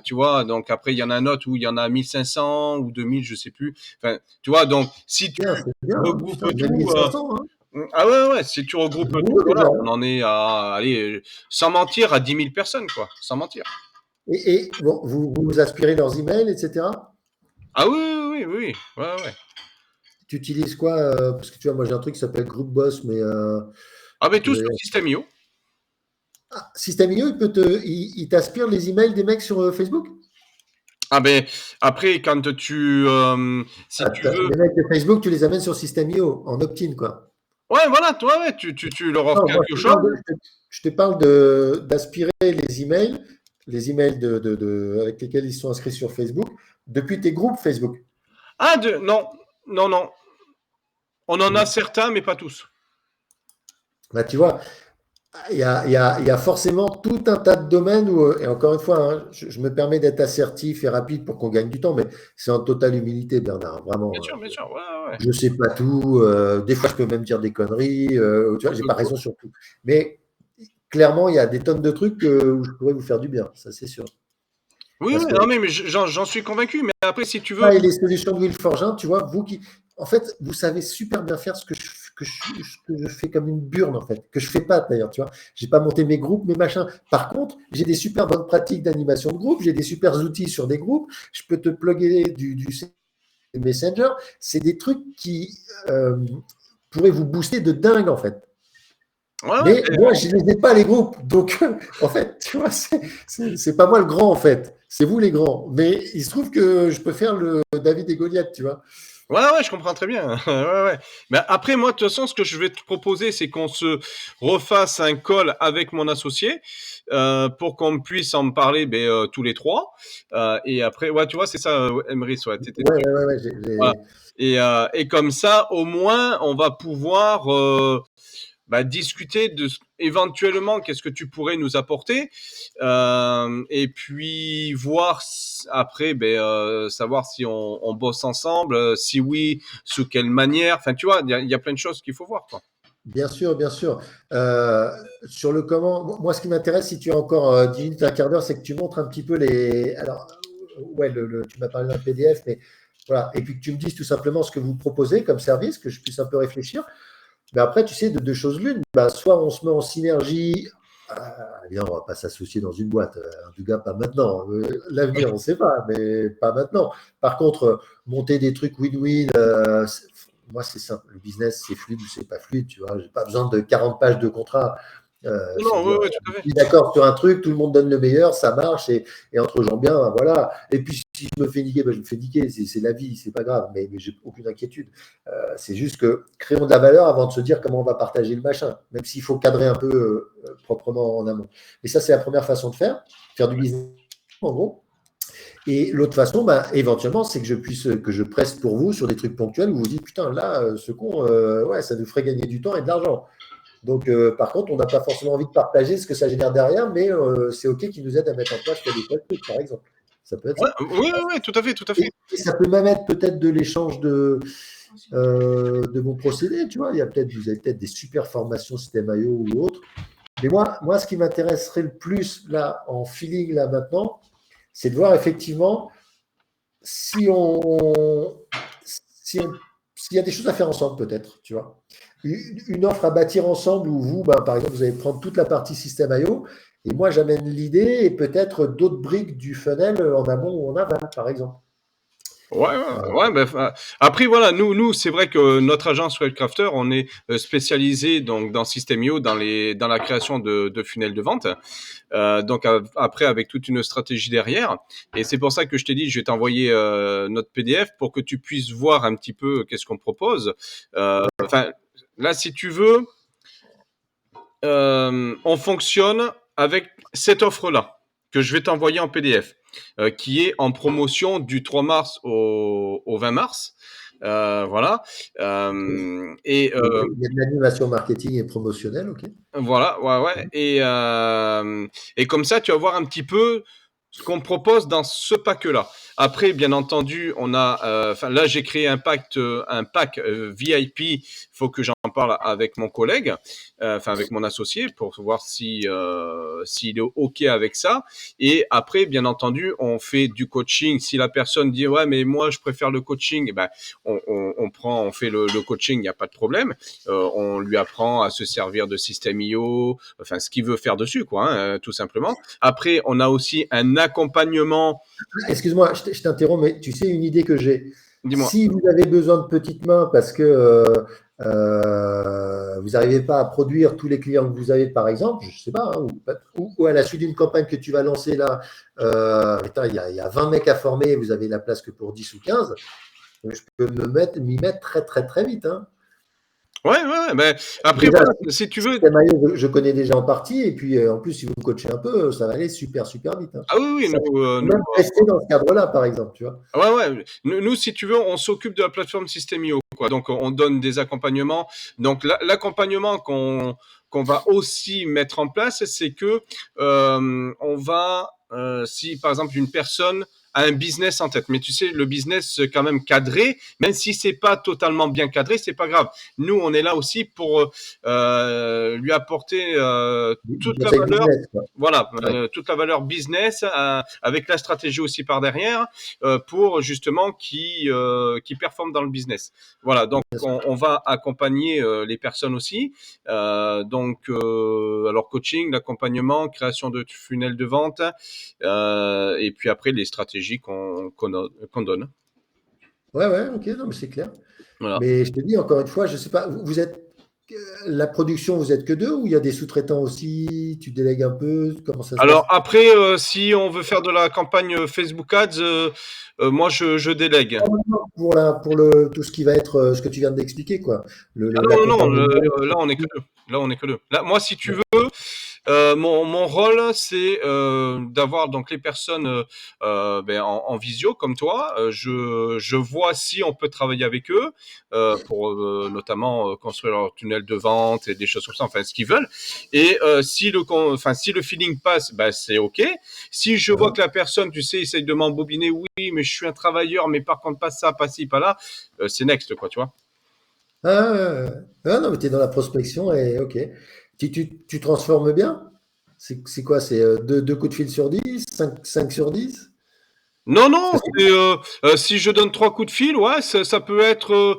Tu vois, donc après, il y en a un autre où il y en a 1500 ou 2000, je sais plus. Enfin, tu vois, donc si tu C'est bien, hein. regroupes Putain, même tout, 1500, hein. ah ouais, ouais, si tu C'est regroupes tout, boulot voilà, déjà. on en est à, allez, sans mentir, à 10 000 personnes, quoi, sans mentir. Bon, vous aspirez leurs emails, etc. Ah oui, oui, oui, oui, oui, ouais, ouais. Tu utilises quoi parce que tu vois, moi j'ai un truc qui s'appelle Group Boss, mais Ah ben tout sous le System.io. System.io, il t'aspire les emails des mecs sur Facebook? Ah ben après, quand si tu veux, Les mecs de Facebook, tu les amènes sur System.io en opt-in, quoi. ouais, voilà, toi, ouais, tu leur offres Non, moi, quelque chose. je te parle d'aspirer les emails avec lesquels ils sont inscrits sur Facebook depuis tes groupes Facebook. Ah, non. Non, non. On en a certains, mais pas tous. Bah, tu vois, il y a forcément tout un tas de domaines où, et encore une fois, hein, je me permets d'être assertif et rapide pour qu'on gagne du temps, mais c'est en totale humilité, Bernard. Vraiment, Bien sûr, ouais, ouais. je ne sais pas tout. Des fois, je peux même dire des conneries. Tu vois, j'ai pas raison sur tout. Mais clairement, il y a des tonnes de trucs où je pourrais vous faire du bien, ça c'est sûr. Oui, Parce oui, que non, mais j'en suis convaincu. Mais après, si tu veux, ah, et les solutions de Will Forgin, tu vois, en fait, vous savez super bien faire ce que je fais comme une burne, en fait, que je fais pas d'ailleurs, tu vois. J'ai pas monté mes groupes, mes machins. Par contre, j'ai des super bonnes pratiques d'animation de groupe, j'ai des super outils sur des groupes, je peux te plugger du Messenger. C'est des trucs qui pourraient vous booster de dingue, en fait. ouais, ouais, Mais moi, je ne les ai pas, les groupes. Donc, en fait, tu vois, c'est pas moi le grand, en fait. C'est vous les grands. Mais il se trouve que je peux faire le David et Goliath, tu vois. ouais, ouais, je comprends très bien. Ouais, ouais. Mais après, moi, de toute façon, ce que je vais te proposer, c'est qu'on se refasse un call avec mon associé pour qu'on puisse en parler tous les trois. Et après, ouais, tu vois, c'est ça, Emery, ouais, t'étais Ouais, dessus. ouais, ouais, ouais, Voilà. Et comme ça, au moins, on va pouvoir discuter de éventuellement qu'est-ce que tu pourrais nous apporter et puis voir après savoir si on bosse ensemble, si oui, sous quelle manière. Enfin, tu vois, il y a plein de choses qu'il faut voir, quoi. bien sûr, bien sûr. Euh, sur le comment, moi, ce qui m'intéresse, si tu as encore 10 minutes, un quart d'heure, c'est que tu montres un petit peu les. Alors, ouais, tu m'as parlé d'un PDF, mais voilà. Et puis que tu me dises tout simplement ce que vous proposez comme service, que je puisse un peu réfléchir. Mais après, tu sais, de deux choses l'une, bah, soit on se met en synergie, bien, on ne va pas s'associer dans une boîte, en tout cas pas maintenant. L'avenir, on ne sait pas, mais pas maintenant. Par contre, monter des trucs win-win, moi, c'est simple. Le business, c'est fluide ou c'est pas fluide, tu vois. Je n'ai pas besoin de 40 pages de contrat. Non, C'est non, ouais, dire, ouais, tout à on fait. est d'accord sur un truc, tout le monde donne le meilleur, ça marche, et entre gens bien, voilà. Et puis, si je me fais niquer, ben, je me fais niquer, c'est la vie, c'est pas grave, mais j'ai aucune inquiétude. C'est juste que créons de la valeur avant de se dire comment on va partager le machin, même s'il faut cadrer un peu proprement en amont. Et ça, c'est la première façon de faire du business, en gros. Et l'autre façon, bah, éventuellement, c'est que je presse pour vous sur des trucs ponctuels où vous dites, putain, là, ce con, ouais, ça nous ferait gagner du temps et de l'argent. Donc, par contre, on n'a pas forcément envie de partager ce que ça génère derrière, mais c'est OK qu'ils nous aident à mettre en place tel ou tel truc, par exemple. Ça peut être Ouais, ça. oui, oui, oui, tout à fait, tout à fait. Et ça peut même être peut-être de l'échange de mon procédé, tu vois. Vous avez peut-être des super formations système IO ou autres. Mais moi, ce qui m'intéresserait le plus, là, en feeling, là, maintenant, c'est de voir effectivement si on, si on, s'il y a des choses à faire ensemble, peut-être, tu vois. Une offre à bâtir ensemble où vous, ben, par exemple, vous allez prendre toute la partie système IO et moi, j'amène l'idée et peut-être d'autres briques du funnel en amont ou en aval, par exemple. Ouais, ouais, ouais, après voilà, nous c'est vrai que notre agence Webcrafter, on est spécialisé donc dans System.io, dans la création de funnels de vente. Donc après avec toute une stratégie derrière. Et c'est pour ça que je t'ai dit, je vais t'envoyer notre PDF pour que tu puisses voir un petit peu qu'est-ce qu'on propose. Enfin, là, si tu veux, on fonctionne avec cette offre-là que je vais t'envoyer en PDF, qui est en promotion du 3 mars au 20 mars. Voilà. Il y a de l'animation marketing et promotionnelle, ok. Voilà, ouais, ouais. Et comme ça, tu vas voir un petit peu ce qu'on propose dans ce pack-là. Après, bien entendu, on a, enfin là, j'ai créé un pack VIP. Il faut que j'en parle avec mon collègue, enfin avec mon associé, pour voir s'il est ok avec ça. Et après, bien entendu, on fait du coaching. Si la personne dit ouais, mais moi, je préfère le coaching, eh ben, on fait le coaching, il n'y a pas de problème. On lui apprend à se servir de système IO, enfin ce qu'il veut faire dessus, quoi, hein, tout simplement. Après, on a aussi un accompagnement. Excuse-moi, je t'interromps, mais tu sais une idée que j'ai. Dis-moi. Si vous avez besoin de petites mains parce que vous n'arrivez pas à produire tous les clients que vous avez, par exemple, je ne sais pas, hein, ou à la suite d'une campagne que tu vas lancer là, il y a 20 mecs à former et vous avez la place que pour 10 ou 15, je peux m'y mettre très très très vite. Hein. Ouais, ouais, ouais, mais après, Déjà, voilà, si tu veux. système IO, je connais déjà en partie, et puis en plus, si vous me coachez un peu, ça va aller super, super vite, hein. Ah oui, oui, Ça, nous, je peux même tester dans ce cadre-là, par exemple, tu vois. ouais, ouais. Nous, si tu veux, on s'occupe de la plateforme System.io, quoi. Donc, on donne des accompagnements. Donc, l'accompagnement qu'on va aussi mettre en place, c'est que on va, si par exemple une personne a un business en tête, mais tu sais, le business quand même cadré, même si c'est pas totalement bien cadré, c'est pas grave. Nous, on est là aussi pour lui apporter Du toute la conseil valeur. business, quoi. Voilà, Ouais. toute la valeur business avec la stratégie aussi par derrière pour justement qui performent dans le business. Voilà, donc Bien sûr. on va accompagner les personnes aussi. Alors coaching, l'accompagnement, création de funnels de vente, et puis après les stratégies qu'on donne. Ouais, ouais, ok, non, mais c'est clair. Voilà. Mais je te dis, encore une fois, je sais pas, vous êtes, la production, vous êtes que deux, ou il y a des sous-traitants aussi, tu délègues un peu, comment ça se Alors passe? après, si on veut faire de la campagne Facebook Ads, moi je délègue. Pour tout ce qui va être ce que tu viens d'expliquer, quoi. Ah non, non, non, L'accompagnement. là on est que deux. Là on est que deux. Là, moi, si tu veux, mon rôle, c'est d'avoir donc les personnes en visio comme toi. Je vois si on peut travailler avec eux pour notamment construire leur tunnel de vente et des choses comme ça, enfin ce qu'ils veulent. Et si le feeling passe, bah, c'est ok. Si je vois Hein. que la personne, tu sais, essaye de m'embobiner, oui, mais je suis un travailleur, mais par contre pas ça, pas ci, pas là, c'est next, quoi, tu vois. Ah, non, mais tu es dans la prospection et ok. Tu transformes bien? C'est quoi? C'est deux coups de fil sur 10, 5 sur 10? Non, non, C'est c'est, si je donne 3 coups de fil, ouais, ça peut être,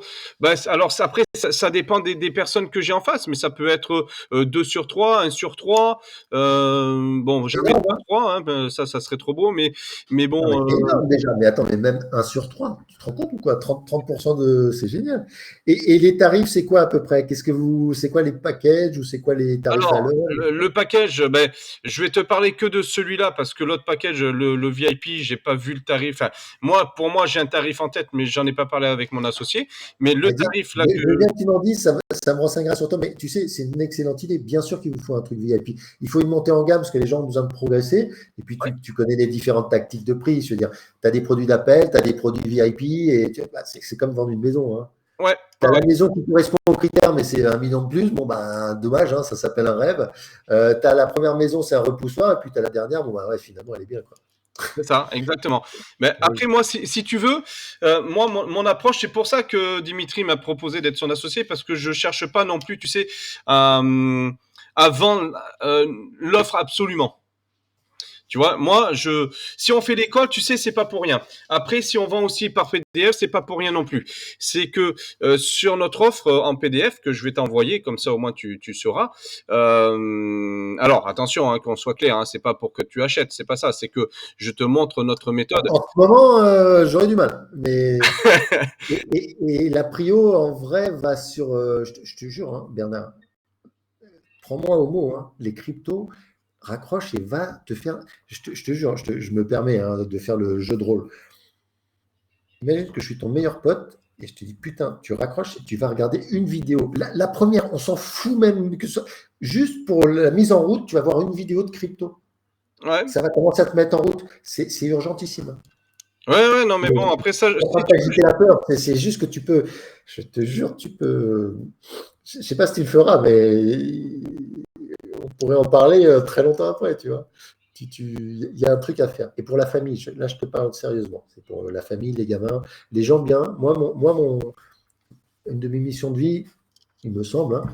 alors ça après ça dépend des personnes que j'ai en face, mais ça peut être, 2 sur 3, 1 sur 3, bon jamais énorme, 2 hein? sur 3, hein, ça serait trop beau, mais Non, mais bon, c'est énorme déjà. Mais attends, mais même 1 sur 3, tu te rends compte ou quoi? 30% de. C'est génial. Et les tarifs, c'est quoi à peu près? C'est quoi les packages ou c'est quoi les tarifs à alors, l'heure? le package, je vais te parler que de celui-là parce que l'autre package, le VIP, j'ai pas vu le tarif. Enfin, pour moi, j'ai un tarif en tête, mais j'en ai pas parlé avec mon associé. Mais le Vas-y, tarif là je veux bien que tu m'en dises, ça me renseignera sur toi, mais tu sais, c'est une excellente idée. Bien sûr qu'il vous faut un truc VIP. Il faut une montée en gamme parce que les gens ont besoin de progresser. Et puis, tu connais les différentes tactiques de prix. Je veux dire, tu as des produits d'appel, tu as des produits VIP, et bah, c'est comme vendre une maison, hein. ouais, Tu ouais, as ouais, la maison qui correspond aux critères, mais c'est 1 million de plus. Bon, bah, dommage, hein, ça s'appelle un rêve. Tu as la première maison, c'est un repoussoir, et puis tu as la dernière, bon, bah, ouais, finalement, elle est bien, quoi. c'est ça, exactement. Mais Ah oui. après, moi, si tu veux, moi, mon approche, c'est pour ça que Dimitri m'a proposé d'être son associé, parce que je cherche pas non plus, tu sais, à, à vendre l'offre absolument. Tu vois, moi, si on fait l'école, tu sais, c'est pas pour rien. Après, si on vend aussi par PDF, c'est pas pour rien non plus. C'est que sur notre offre en PDF que je vais t'envoyer, comme ça au moins tu sauras. Alors attention, hein, qu'on soit clair, hein, c'est pas pour que tu achètes, c'est pas ça. C'est que je te montre notre méthode. En ce moment, j'aurais du mal. Et la prio, en vrai, va sur. Je te jure, hein, Bernard, prends-moi au mot, hein, les cryptos, raccroche et va te faire. Je te jure, je me permets hein, de faire le jeu de rôle. Imagine que je suis ton meilleur pote et je te dis, putain, tu raccroches et tu vas regarder une vidéo. La première, on s'en fout même que ça. Juste pour la mise en route, tu vas voir une vidéo de crypto. Ouais, Ça va commencer à te mettre en route. C'est urgentissime. ouais, ouais. Non, mais Je bon, après ça, suis en train si de tu veux, t'agiter la peur. C'est juste que tu peux. Je te jure, tu peux. Je ne sais pas si tu le feras, mais on pourrait en parler très longtemps après, tu vois. Il y a un truc à faire. Et pour la famille, là, je te parle sérieusement. C'est pour la famille, les gamins, les gens bien. Une de mes missions de vie, il me semble, hein,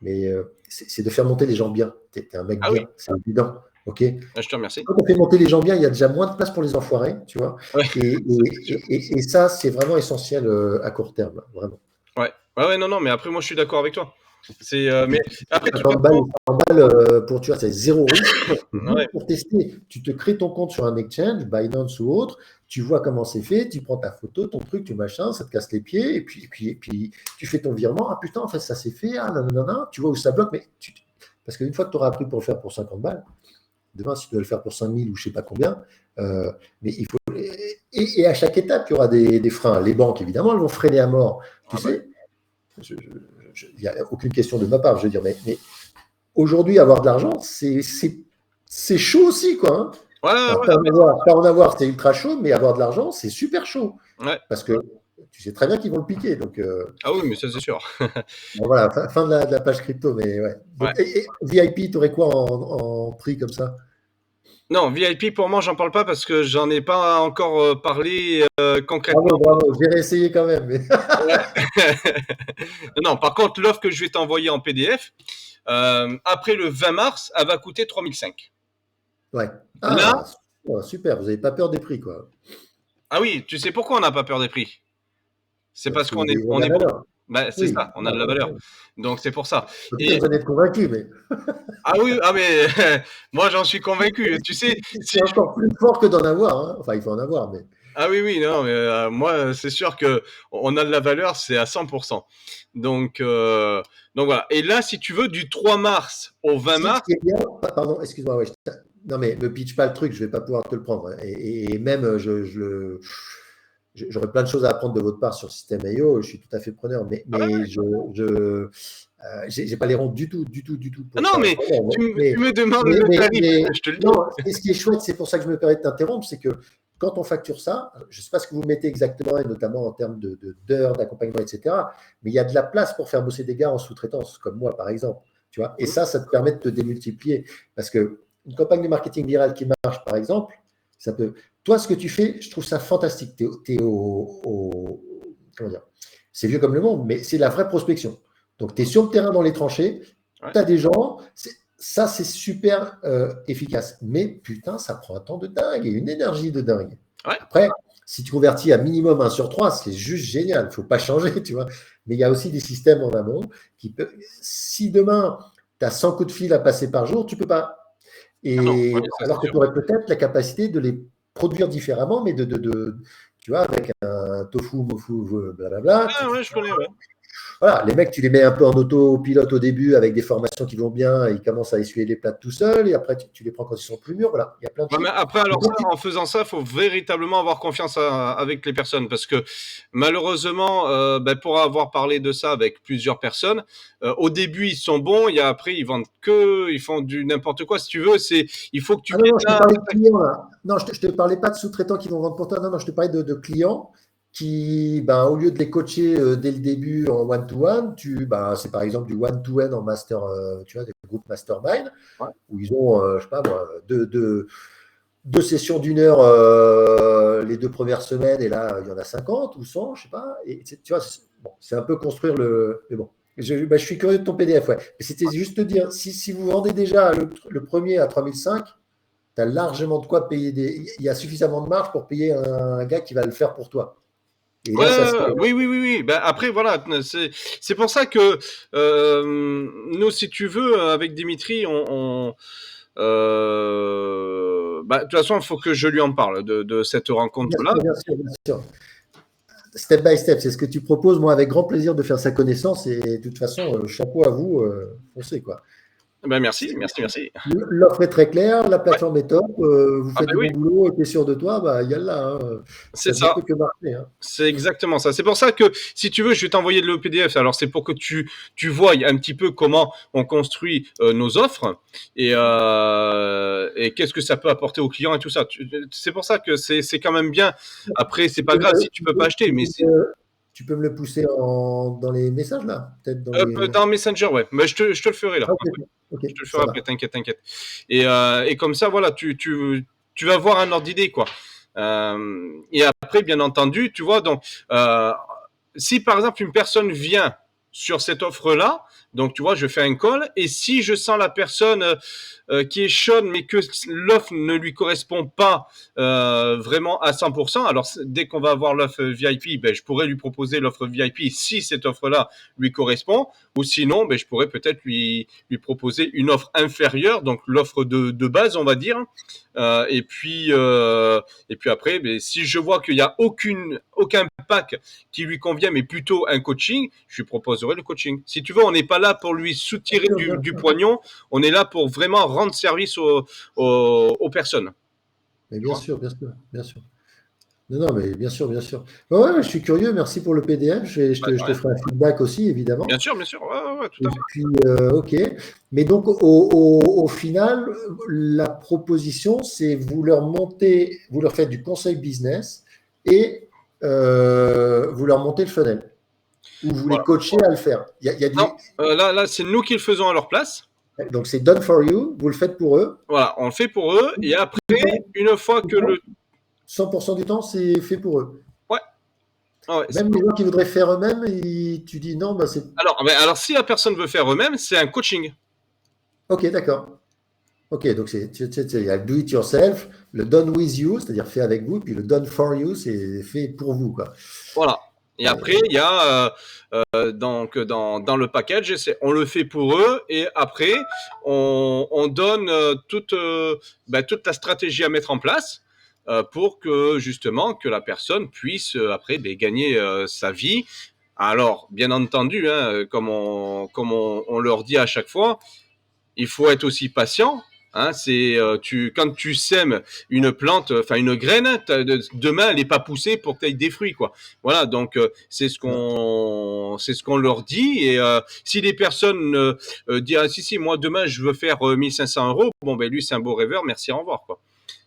mais c'est de faire monter les gens bien. Tu es un mec ah oui, bien, c'est évident. OK? je te remercie. Quand on fait monter les gens bien, il y a déjà moins de place pour les enfoirés, tu vois. Ouais, c'est sûr. Et ça, c'est vraiment essentiel à court terme, vraiment. Ouais, ouais, ouais, non, non, mais après, moi, je suis d'accord avec toi. Mais après, de toute 50 balles, façon, 100 balles pour, tu vois, c'est zéro risque. ouais, Juste pour tester, tu te crées ton compte sur un exchange, Binance ou autre, tu vois comment c'est fait, tu prends ta photo, ton truc, tu machin, ça te casse les pieds, et puis tu fais ton virement. Ah putain, en fait, ça s'est fait, ah nanana, tu vois où ça bloque, parce qu'une fois que tu auras appris pour le faire pour 50 balles, demain, si tu dois le faire pour 5000 ou je sais pas combien, mais il faut. Et à chaque étape, il y aura des freins. Les banques, évidemment, elles vont freiner à mort. Tu ah bah, sais, il n'y a aucune question de ma part, je veux dire, mais aujourd'hui, avoir de l'argent, c'est chaud aussi, quoi. Hein. Ouais, Alors, ouais, pas en avoir, c'est ultra chaud, mais avoir de l'argent, c'est super chaud. ouais. Parce que tu sais très bien qu'ils vont le piquer. Donc, Ah oui, mais ça, c'est sûr. bon, voilà, fin de la page crypto. Mais ouais. Ouais. Donc, et VIP, tu aurais quoi en prix comme ça? Non, VIP, pour moi, j'en parle pas parce que j'en ai pas encore parlé concrètement. Bravo, bravo. J'ai réessayé quand même. Mais... Ouais. Non, par contre, l'offre que je vais t'envoyer en PDF, après le 20 mars, elle va coûter 3005. ouais. Là, Ah, super. Vous n'avez pas peur des prix, quoi. ah oui, tu sais pourquoi on n'a pas peur des prix? C'est Parce parce que qu'on vous est, avez de on la est bon. valeur. Ben, c'est Oui. ça, on a de la valeur. Donc c'est pour ça. Peut-être Et vous en êtes convaincu, mais ah oui, ah mais moi j'en suis convaincu. Tu sais, si c'est encore plus fort que d'en avoir. Hein. Enfin, il faut en avoir, mais. ah oui, oui, non, mais moi, c'est sûr que on a de la valeur, c'est à 100%. Donc, euh, donc voilà. Et là, si tu veux, du 3 mars au 20 Ce mars, qui est bien, pardon, excuse-moi, ouais, non mais me pitch pas le truc, je vais pas pouvoir te le prendre. Hein. Et même, j'aurais plein de choses à apprendre de votre part sur System.io, je suis tout à fait preneur, ah ouais, mais j'ai pas les ronds du tout, ah pour non, faire un mais problème. tu me demandes le tarif, je te le Non, dis. et ce qui est chouette, c'est pour ça que je me permets de t'interrompre, c'est que quand on facture ça, je ne sais pas ce que vous mettez exactement, et notamment en termes d'heures, d'accompagnement, etc., mais il y a de la place pour faire bosser des gars en sous-traitance, comme moi, par exemple. Tu vois, et ça te permet de te démultiplier. Parce qu'une campagne de marketing viral qui marche, par exemple, ça peut. Toi, ce que tu fais, je trouve ça fantastique. Tu es comment dire, c'est vieux comme le monde, mais c'est la vraie prospection. Donc, tu es sur le terrain dans les tranchées, Ouais, tu as des gens, ça, c'est super efficace. Mais putain, ça prend un temps de dingue et une énergie de dingue. ouais. Après, si tu convertis à minimum 1 sur 3, c'est juste génial. Il ne faut pas changer, tu vois. Mais il y a aussi des systèmes en amont qui peuvent. Si demain, tu as 100 coups de fil à passer par jour, tu ne peux pas. Ah non, Et ouais, ça c'est alors que sûr. tu aurais peut-être la capacité de les produire différemment, mais tu vois, avec un tofu, mofu, blablabla, Ah ouais, je connais, ouais. voilà, les mecs, tu les mets un peu en autopilote au début avec des formations qui vont bien, ils commencent à essuyer les plats tout seuls, et après, tu les prends quand ils sont plus mûrs. Voilà, il y a plein de Ouais, mais choses. après, Mais alors ça, donc, en faisant ça, il faut véritablement avoir confiance avec les personnes parce que malheureusement, ben, pour avoir parlé de ça avec plusieurs personnes, au début ils sont bons, et après ils font du n'importe quoi. Si tu veux, il faut que tu ah non, viennes non, je te là. parlais de clients là. Non, je te parlais pas de sous-traitants qui vont vendre pour toi. Non, non, je te parlais de clients qui, ben, au lieu de les coacher dès le début en one-to-one, ben, c'est par exemple du one-to-one en master, tu vois, des groupes mastermind, Ouais. où ils ont, je sais pas moi, deux sessions d'1 heure les 2 premières semaines, et là, il y en a 50 ou 100, je sais pas. Et tu vois, bon, c'est un peu construire le. Mais bon, je suis curieux de ton PDF, ouais. Mais c'était juste te dire, si vous vendez déjà le premier à 3005, tu as largement de quoi payer des. Il y a suffisamment de marge pour payer un gars qui va le faire pour toi. Et Ouais, là, ça se fait. oui, oui, oui, oui. Ben, après, voilà, c'est pour ça que nous, si tu veux, avec Dimitri, bah, de toute façon, il faut que je lui en parle de cette Bien rencontre-là. sûr, bien sûr, bien sûr. Step by step, c'est ce que tu proposes. Moi, avec grand plaisir de faire sa connaissance. Et de toute façon, chapeau à vous, foncez, quoi. Ben, merci, merci, merci. L'offre est très claire, la Ouais. plateforme est top, vous Ah faites ben du oui, bon boulot, et tu es sûr de toi, bah, yallah, hein, c'est ça ne ça. peut que marcher. Hein. C'est exactement ça. C'est pour ça que, si tu veux, je vais t'envoyer le PDF. Alors, c'est pour que tu vois un petit peu comment on construit nos offres et qu'est-ce que ça peut apporter aux clients et tout ça. C'est pour ça que c'est quand même bien. Après, c'est Tu pas peux, grave si me, tu peux pas acheter, mais c'est tu peux me le pousser dans les messages, là, peut-être dans les. dans Messenger, ouais. Mais je te le ferai là. Ah, ok, ok, Je te le ferai ça après, marche. t'inquiète, t'inquiète. Et comme ça, voilà, tu vas voir un ordre d'idée, quoi. Et après, bien entendu, tu vois, donc, si par exemple une personne vient sur cette offre-là, donc tu vois, je fais un call, et si je sens la personne qui est chaude, mais que l'offre ne lui correspond pas vraiment à 100%, alors dès qu'on va avoir l'offre VIP, ben, je pourrais lui proposer l'offre VIP si cette offre-là lui correspond, ou sinon, ben, je pourrais peut-être lui proposer une offre inférieure, donc l'offre de base, on va dire. Et puis après, ben, si je vois qu'il n'y a aucun pack qui lui convient, mais plutôt un coaching, je lui proposerai le coaching. Si tu veux, on n'est pas là pour lui Bien soutirer sûr, du poignon, on est là pour vraiment rendre service aux personnes. mais Tu bien vois. sûr, bien sûr, bien sûr. Non, non, mais bien sûr, bien sûr. Ouais, ouais, je suis curieux, merci pour le PDF. Bah, de Je te rien. ferai un feedback aussi, évidemment. Bien sûr, ouais, ouais, ouais, tout Et à fait. puis, ok. Mais donc, au final, la proposition, c'est vous leur montez, vous leur faites du conseil business et vous leur montez le funnel. Ou vous les Voilà. coachez à le faire. Il y a Non, du, là, c'est nous qui le faisons à leur place. donc, c'est done for you, vous le faites pour eux. Voilà, on le fait pour eux. Et après, une fois que le... 100% du temps, c'est fait pour eux. Ouais, ouais, Même les gens qui voudraient faire eux-mêmes, tu dis non, bah c'est. alors, si la personne veut faire eux-mêmes, c'est un coaching. Ok, d'accord. Ok, donc il y a le do it yourself, le done with you, c'est-à-dire fait avec vous, puis le done for you, c'est fait pour vous, quoi. Voilà. Et après, il y a donc dans le package, on le fait pour eux et après, on donne toute la stratégie à mettre en place pour que justement que la personne puisse après gagner sa vie. Alors, bien entendu, hein, comme on leur dit à chaque fois, il faut être aussi patient. Hein, quand tu sèmes une plante, enfin une graine, demain elle n'est pas poussée pour que tu aies des fruits, quoi. Voilà, donc c'est ce qu'on leur dit. Et si les personnes disent ah, si moi demain je veux faire 1 500 euros, bon ben lui c'est un beau rêveur, merci, au revoir, quoi.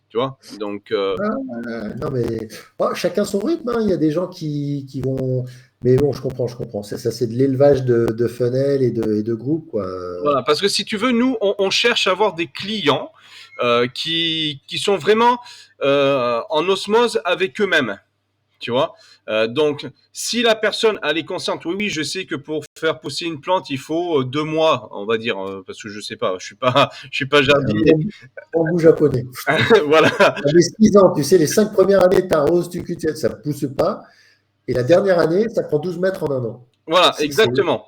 Tu vois. Donc Non, mais chacun son rythme, hein. Il y a des gens qui vont. Mais bon, je comprends, je comprends. Ça c'est de l'élevage de funnel et de groupe, quoi. voilà, parce que si tu veux, nous on cherche à avoir des clients qui sont vraiment en osmose avec eux-mêmes. Tu vois. Donc, si la personne elle est consciente, oui, oui, je sais que pour faire pousser une plante, il faut 2 mois, on va dire, parce que je sais pas, je suis pas Un jardinier. bambou japonais. Voilà, Ça met 6 ans, tu sais, les 5 premières années, tu arroses, tu cultives, ça ne pousse pas. Et la dernière année, ça prend 12 mètres en un an. voilà, C'est. exactement.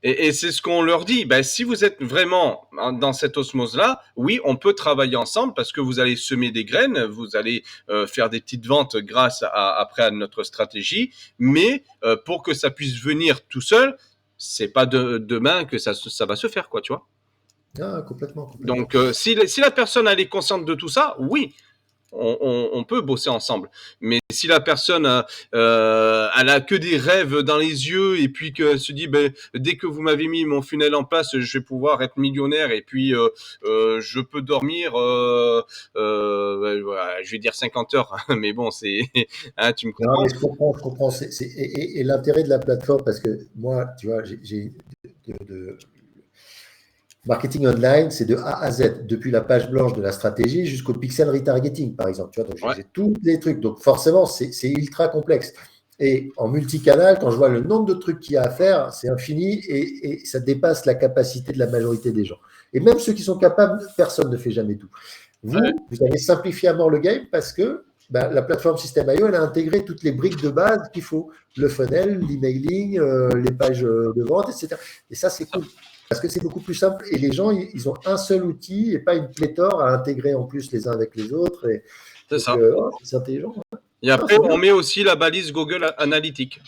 Et c'est ce qu'on leur dit. Ben, si vous êtes vraiment dans cette osmose-là, oui, on peut travailler ensemble parce que vous allez semer des graines, vous allez faire des petites ventes grâce après à notre stratégie. Mais pour que ça puisse venir tout seul, c'est pas demain que ça va se faire, quoi, tu vois. Ah, complètement, complètement. Donc, si la personne elle est consciente de tout ça, oui, on peut bosser ensemble. Mais si la personne elle a que des rêves dans les yeux et puis qu'elle se dit ben, dès que vous m'avez mis mon funnel en place, je vais pouvoir être millionnaire et puis je peux dormir, voilà, je vais dire 50 heures, mais bon, c'est, hein, tu me Non, comprends. mais je comprends, je comprends. Et l'intérêt de la plateforme, parce que moi, tu vois, j'ai marketing online, c'est de A à Z, depuis la page blanche de la stratégie jusqu'au pixel retargeting, par exemple. Tu vois, donc Ouais, j'ai tous les trucs. Donc forcément, c'est ultra complexe. Et en multicanal, quand je vois le nombre de trucs qu'il y a à faire, c'est infini et ça dépasse la capacité de la majorité des gens. Et même ceux qui sont capables, personne ne fait jamais tout. ouais, Vous avez simplifié à mort le game parce que ben, la plateforme System.io, elle a intégré toutes les briques de base qu'il faut. Le funnel, l'emailing, les pages de vente, etc. Et ça, c'est cool. Parce que c'est beaucoup plus simple et les gens, ils ont un seul outil et pas une pléthore à intégrer en plus les uns avec les autres. Et c'est donc, ça. c'est intelligent. Et Non, après, c'est on bien. met aussi la balise Google Analytics.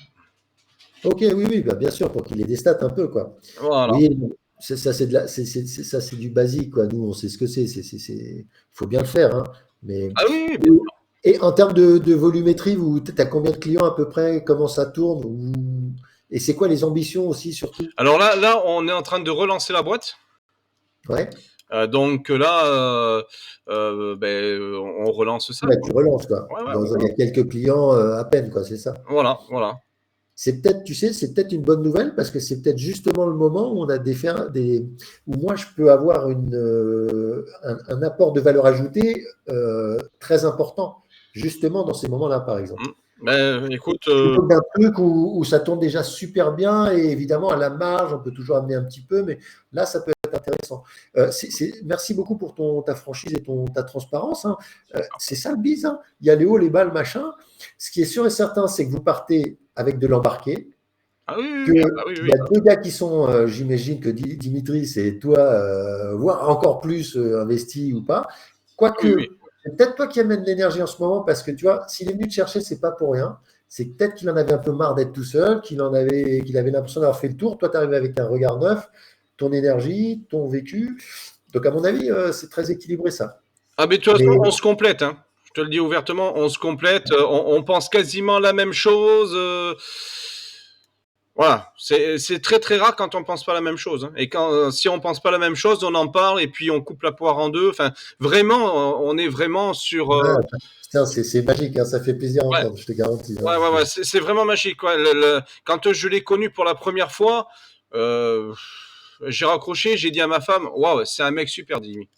Ok, oui, oui, bah, bien sûr, pour qu'il ait des stats un peu, quoi. Voilà. Oui, ça, c'est de ça, c'est du basique, quoi. Nous, on sait ce que c'est. Il faut bien le faire, hein. Mais, Ah oui, oui, bien et, sûr. et en termes de volumétrie, tu as combien de clients à peu près? Comment ça tourne? Et c'est quoi les ambitions aussi, surtout? Alors là, on est en train de relancer la boîte. Ouais, Donc là, ben, on relance ça, ouais, quoi. tu relances, quoi. Ouais, ouais, Il y a quelques clients à peine, quoi, c'est ça. voilà, voilà. C'est peut-être, tu sais, c'est peut-être une bonne nouvelle parce que c'est peut-être justement le moment où on a où moi je peux avoir un apport de valeur ajoutée très important, justement dans ces moments-là, par exemple. Mm. Ben, écoute, Plutôt que d'un truc où ça tourne déjà super bien et évidemment à la marge, on peut toujours amener un petit peu, mais là, ça peut être intéressant. Merci beaucoup pour ta franchise et ta transparence, hein. C'est ça le bise, hein. Il y a les hauts, les bas, le machin. Ce qui est sûr et certain, c'est que vous partez avec de l'embarqué, ah oui, oui, qu'il oui, ah bah oui, y oui. a deux gars qui sont, j'imagine que Dimitri, c'est toi, voire encore plus investi ou pas. Ah oui, oui. Quoique, c'est peut-être toi qui amène l'énergie en ce moment parce que tu vois, s'il est venu te chercher, c'est pas pour rien. C'est peut-être qu'il en avait un peu marre d'être tout seul, qu'il avait l'impression d'avoir fait le tour. Toi, tu arrives avec un regard neuf, ton énergie, ton vécu. Donc, à mon avis, c'est très équilibré ça. Ah mais de toute façon, Mais on se complète, hein. Je te le dis ouvertement, on se complète, on pense quasiment la même chose. Voilà, c'est très très rare quand on pense pas la même chose, hein. Et quand si on pense pas la même chose, on en parle et puis on coupe la poire en deux. Enfin, vraiment, on est vraiment sur. Ouais, putain, c'est magique, hein, ça fait plaisir à Ouais, entendre, je te garantis, hein. ouais, c'est vraiment magique. Ouais. Quand je l'ai connu pour la première fois, euh, j'ai raccroché, j'ai dit à ma femme, waouh, c'est un mec super, Jimmy.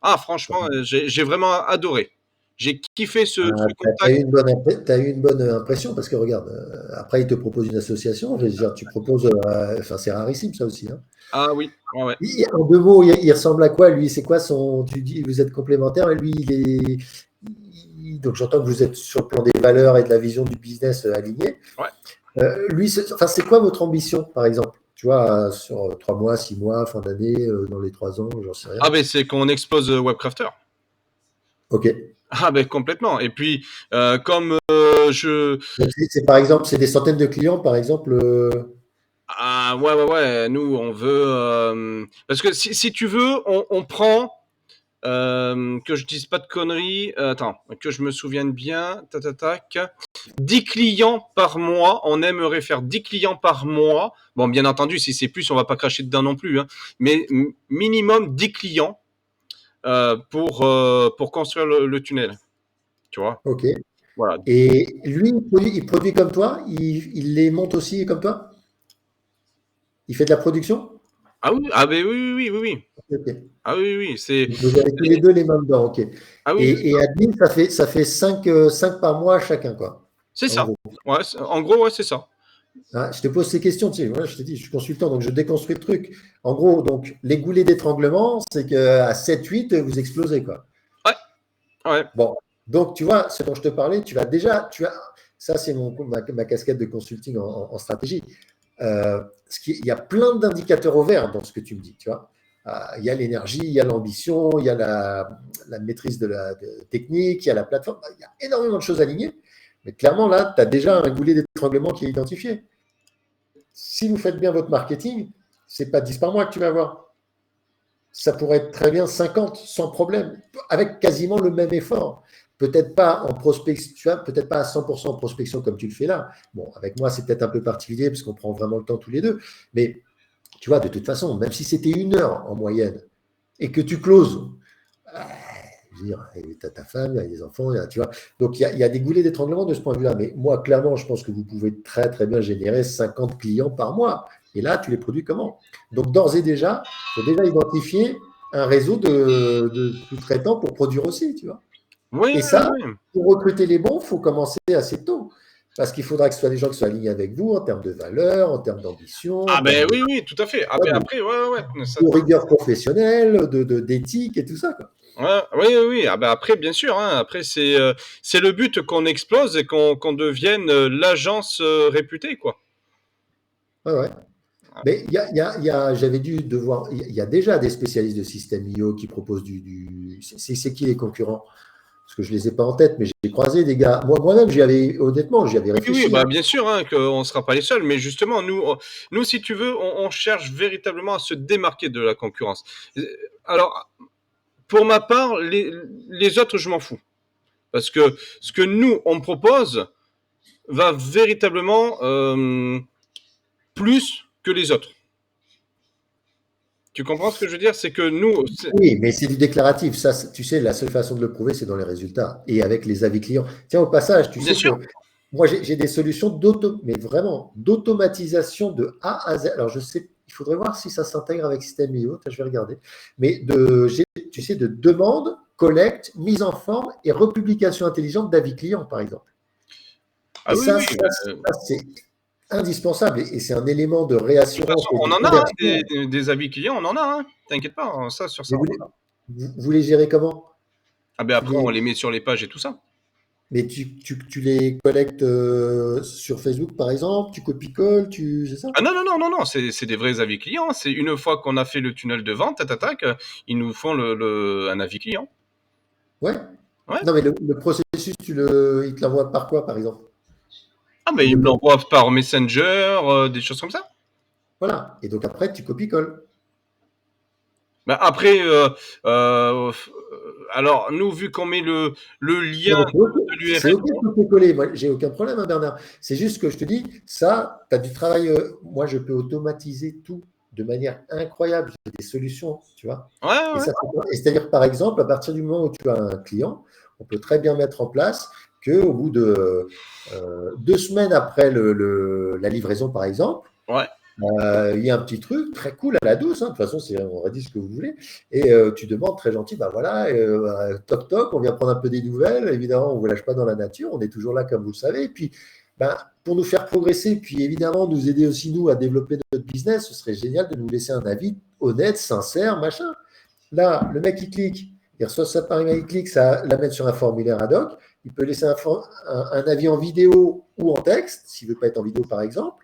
Ah, franchement, j'ai vraiment adoré. J'ai kiffé ce T'as contact. eu une bonne, t'as eu une bonne impression parce que regarde, après, ils te proposent une association, je veux dire, tu proposes, enfin, c'est rarissime ça aussi, hein. Ah oui, ouais, ouais. En deux mots, il ressemble à quoi, lui? C'est quoi son. Tu dis, vous êtes complémentaires, et lui, il est. Donc, j'entends que vous êtes sur le plan des valeurs et de la vision du business alignés. Ouais. Lui, enfin, c'est quoi votre ambition, par exemple? Tu vois, sur 3 mois, 6 mois, fin d'année, dans les 3 ans, j'en sais rien. Ah ben c'est qu'on explose Webcrafter. Ok. Ah ben complètement. Et puis comme je Donc, c'est, par exemple, c'est des centaines de clients, par exemple. ah ouais, nous on veut parce que si tu veux on prend que je dise pas de conneries, attends, que je me souvienne bien, tac, 10 clients par mois, on aimerait faire 10 clients par mois. Bon, bien entendu, si c'est plus, on va pas cracher dedans non plus, hein, mais minimum 10 clients pour construire le tunnel, tu vois. Ok. Voilà. Et lui, il produit comme toi? Il les monte aussi comme toi? Il fait de la production? Ah oui, ah ben oui. Ok. Ah oui, c'est Donc, vous avez tous les deux les mains dedans, ok. ah oui, Et admin, ça fait 5 par mois chacun, quoi. c'est En ça. gros. Ouais, en gros, ouais, c'est ça. Hein, je te pose ces questions, tu sais, moi, je te dis, je suis consultant, donc je déconstruis le truc. En gros, donc, les goulets d'étranglement, c'est qu'à 7-8, vous explosez, quoi. Ouais, ouais. Bon, donc, tu vois, ce dont je te parlais, ça, c'est ma casquette de consulting en stratégie. Il y a plein d'indicateurs au vert dans ce que tu me dis, tu vois. Il y a l'énergie, il y a l'ambition, il y a la maîtrise de la technique, il y a la plateforme, il y a énormément de choses alignées. Mais clairement, là, tu as déjà un goulet d'étranglement qui est identifié. Si vous faites bien votre marketing, ce n'est pas 10 par mois que tu vas avoir. Ça pourrait être très bien 50, sans problème, avec quasiment le même effort. Peut-être pas en prospection, tu vois, peut-être pas à 100% en prospection comme tu le fais là. Bon, avec moi, c'est peut-être un peu particulier parce qu'on prend vraiment le temps tous les deux. Mais tu vois, de toute façon, même si c'était 1 heure en moyenne et que tu closes, je veux dire, tu as ta femme, il y a des enfants, tu vois. Donc, il y a des goulets d'étranglement de ce point de vue-là. Mais moi, clairement, je pense que vous pouvez très, très bien générer 50 clients par mois. Et là, tu les produis comment? Donc, d'ores et déjà, il faut déjà identifier un réseau de sous-traitants pour produire aussi, tu vois. Oui, Et ça, oui. pour recruter les bons, il faut commencer assez tôt. Parce qu'il faudra que ce soit des gens qui soient alignés avec vous en termes de valeurs, en termes d'ambition, en Ah termes ben oui, tout à fait. Ah ben après, ouais. Ça, de rigueur professionnelle, d'éthique et tout ça, quoi. ouais, oui. Ah ben après, bien sûr. Hein, après, c'est le but qu'on explose et qu'on devienne l'agence réputée, quoi. Ouais, ouais. Mais j'avais dû devoir. Il y a déjà des spécialistes de système IO qui proposent c'est qui les concurrents? Parce que je ne les ai pas en tête, mais j'ai croisé des gars. Moi-même, honnêtement, j'y avais Oui, réfléchi, bah hein. bien sûr, hein, qu'on ne sera pas les seuls, mais justement, nous, si tu veux, on cherche véritablement à se démarquer de la concurrence. Alors, pour ma part, les autres, je m'en fous. Parce que ce que nous, on propose va véritablement plus que les autres. Tu comprends ce que je veux dire? C'est que nous, Oui, mais c'est du déclaratif. Ça, tu sais, la seule façon de le prouver, c'est dans les résultats et avec les avis clients. Tiens, au passage, tu bien sais sûr, que moi, j'ai des solutions mais vraiment, d'automatisation de A à Z. Alors, je sais, il faudrait voir si ça s'intègre avec Système IO. Je vais regarder. Mais tu sais, de demande, collecte, mise en forme et republication intelligente d'avis clients, par exemple. ah Et oui, ça, oui. c'est indispensable et c'est un élément de De toute réassurance façon, et de on en a hein, conversion. des avis clients, on en a. Hein. T'inquiète pas, hein, ça sur Mais ça. vous les gérez comment? Ah ben Tu après, on les, les met sur les pages et tout ça. Mais tu les collectes sur Facebook, par exemple, tu copies-colles, c'est ça? Ah non, c'est des vrais avis clients. Hein. C'est une fois qu'on a fait le tunnel de vente, ils nous font un avis client. Ouais. Ouais. Non, mais le processus, il te l'envoie par quoi, par exemple? Ah ben Il ils le me bloque. l'envoient par Messenger, des choses comme ça. Voilà. Et donc après, tu copies-colles. Ben après, euh, alors nous, vu qu'on met le Non, lien mais de c'est l'URL, OK de copier-coller. Moi, j'ai aucun problème, hein, Bernard. C'est juste que je te dis, ça, tu as du travail. Moi, je peux automatiser tout de manière incroyable. J'ai des solutions, tu vois. ouais, Et ouais, ça, c'est-à-dire, par exemple, à partir du moment où tu as un client, on peut très bien mettre en place qu'au bout de 2 semaines après la livraison, par exemple, ouais, il y a un petit truc très cool à la douce, hein. De toute façon, on aurait dit ce que vous voulez. Et tu demandes très gentil, bah voilà, toc toc, on vient prendre un peu des nouvelles. Évidemment, on ne vous lâche pas dans la nature, on est toujours là comme vous le savez. Et puis, ben, pour nous faire progresser, puis évidemment nous aider aussi nous à développer notre business, ce serait génial de nous laisser un avis honnête, sincère, machin. Là, le mec, il clique, il reçoit ça par email, il clique, ça l'amène sur un formulaire ad hoc. Il peut laisser un avis en vidéo ou en texte, s'il ne veut pas être en vidéo, par exemple.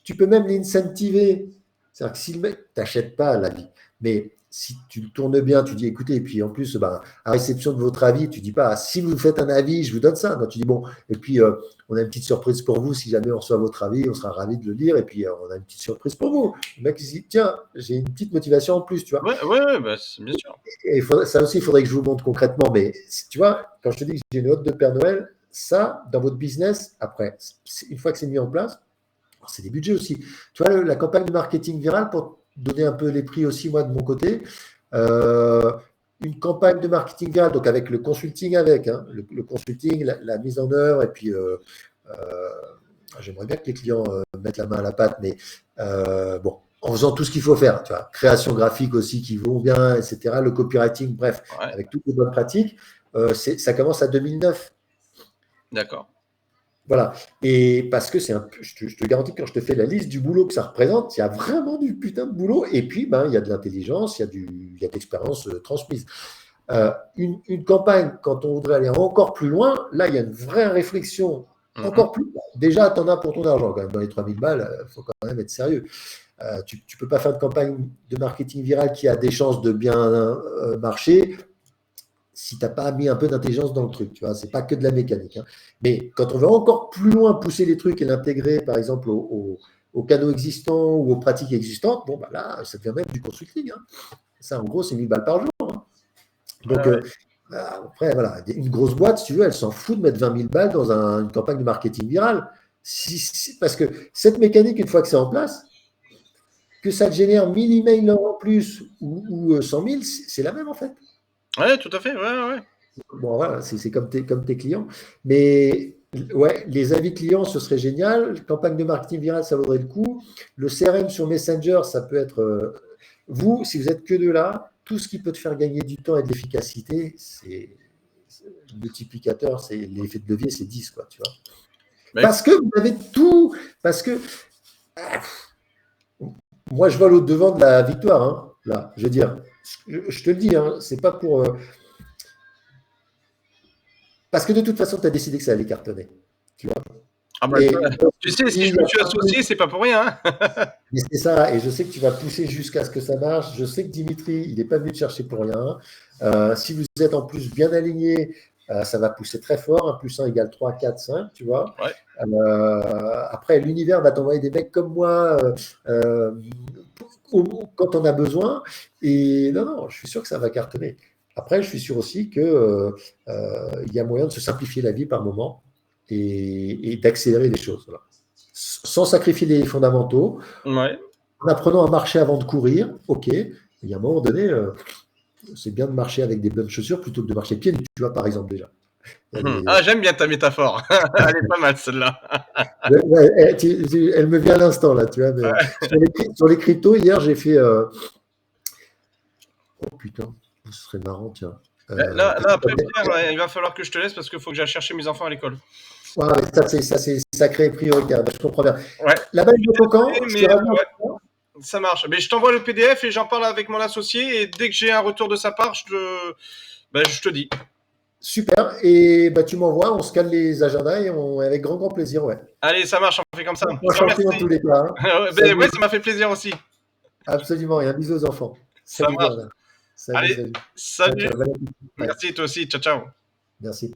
Tu peux même l'incentiver. C'est-à-dire que si le mec t'achète pas l'avis, mais si tu le tournes bien, tu dis écoutez, et puis en plus, ben, à réception de votre avis, tu dis pas si vous faites un avis, je vous donne ça. Non, tu dis bon, et puis on a une petite surprise pour vous. Si jamais on reçoit votre avis, on sera ravis de le lire. Et puis on a une petite surprise pour vous. Le mec il se dit tiens, j'ai une petite motivation en plus, tu vois. ouais, ouais, ouais, bah, bien sûr. Et ça aussi, il faudrait que je vous montre concrètement. Mais tu vois, quand je te dis que j'ai une note de Père Noël, ça, dans votre business, après, une fois que c'est mis en place, c'est des budgets aussi. Tu vois, la campagne de marketing viral, pour donner un peu les prix aussi, moi, de mon côté, euh, une campagne de marketing viral, donc avec le consulting avec, hein, le consulting, la mise en œuvre, et puis euh, j'aimerais bien que les clients mettent la main à la pâte, mais bon, en faisant tout ce qu'il faut faire, tu vois, création graphique aussi qui vont bien, etc., le copywriting, bref, Ouais, avec toutes les bonnes pratiques, ça commence à 2009. d'accord. Voilà. Et parce que je te garantis que quand je te fais la liste du boulot que ça représente, il y a vraiment du putain de boulot. Et puis, ben, il y a de l'intelligence, il y a de l'expérience transmise. Une campagne, quand on voudrait aller encore plus loin, là, il y a une vraie réflexion Mhm. encore plus. Déjà, tu en as pour ton argent quand même. Dans les 3000 balles, il faut quand même être sérieux. Tu ne peux pas faire de campagne de marketing viral qui a des chances de bien marcher si tu n'as pas mis un peu d'intelligence dans le truc, tu vois, c'est pas que de la mécanique, hein. Mais quand on veut encore plus loin pousser les trucs et l'intégrer, par exemple, aux canaux existants ou aux pratiques existantes, bon, bah là, ça devient même du consulting, hein. Ça, en gros, c'est 1000 balles par jour, hein. Ouais, Donc, ouais. après, voilà, une grosse boîte, si tu veux, elle s'en fout de mettre 20 000 balles dans une campagne de marketing viral. Parce que cette mécanique, une fois que c'est en place, que ça te génère 1000 emails en plus ou 100 000, c'est la même en fait. Ouais, tout à fait, ouais, ouais. Bon, voilà, c'est comme tes clients. Mais ouais, les avis clients, ce serait génial. Campagne de marketing viral, ça vaudrait le coup. Le CRM sur Messenger, ça peut être. Vous, si vous êtes que de là, tout ce qui peut te faire gagner du temps et de l'efficacité, le multiplicateur, c'est l'effet de levier, c'est 10, quoi, tu vois. Bah, Parce que vous avez tout. Parce que ah, moi, je vole au devant de la victoire, hein, là. Je veux dire, je te le dis, hein, c'est pas pour. Parce que de toute façon, tu as décidé que ça allait cartonner. Tu vois. ah bah, Et tu sais, si il je y me a suis plein de associé, trucs. c'est pas pour rien, hein. Mais c'est ça, et je sais que tu vas pousser jusqu'à ce que ça marche. Je sais que Dimitri, il n'est pas venu te chercher pour rien. Si vous êtes en plus bien aligné, ça va pousser très fort. 1 + 1 = 3, 4, 5, tu vois. Ouais. Après, l'univers va t'envoyer des mecs comme moi euh, quand on a besoin. Et non, non, je suis sûr que ça va cartonner. Après, je suis sûr aussi qu'il y a moyen de se simplifier la vie par moment et d'accélérer les choses. Voilà. Sans sacrifier les fondamentaux, Ouais. en apprenant à marcher avant de courir, ok. Il y a un moment donné, c'est bien de marcher avec des bonnes chaussures plutôt que de marcher pieds nus, tu vois, par exemple, déjà. Il y a des... Ah, j'aime bien ta métaphore. Elle est pas mal, celle-là. Ouais, elle me vient à l'instant, là, tu vois. Mais, sur les cryptos, hier, j'ai fait. Oh putain, ce serait marrant, tiens. Là, après, Pierre, il va falloir que je te laisse parce qu'il faut que j'aille chercher mes enfants à l'école. Ouais, ça, c'est sacré et prioritaire. Je comprends bien. Ouais. La balle Je de suis ton camp, désolé, je te mais raviens. ouais, ça marche. Mais je t'envoie le PDF et j'en parle avec mon associé. Et dès que j'ai un retour de sa part, je te dis. Super. Et bah, tu m'envoies, on se cale les agendas et avec grand, grand plaisir, ouais. Allez, ça marche, on fait comme ça. Je te Enchanté dans tous remercie. les cas, hein. Ben Salut. ouais, ça m'a fait plaisir aussi. Absolument. Et un bisou aux enfants. Ça Salut, marche. Bernard. Salut, Allez, salut. Ciao, salut. ciao. Bon appétit. Ouais, Merci, toi aussi. Ciao, ciao. merci.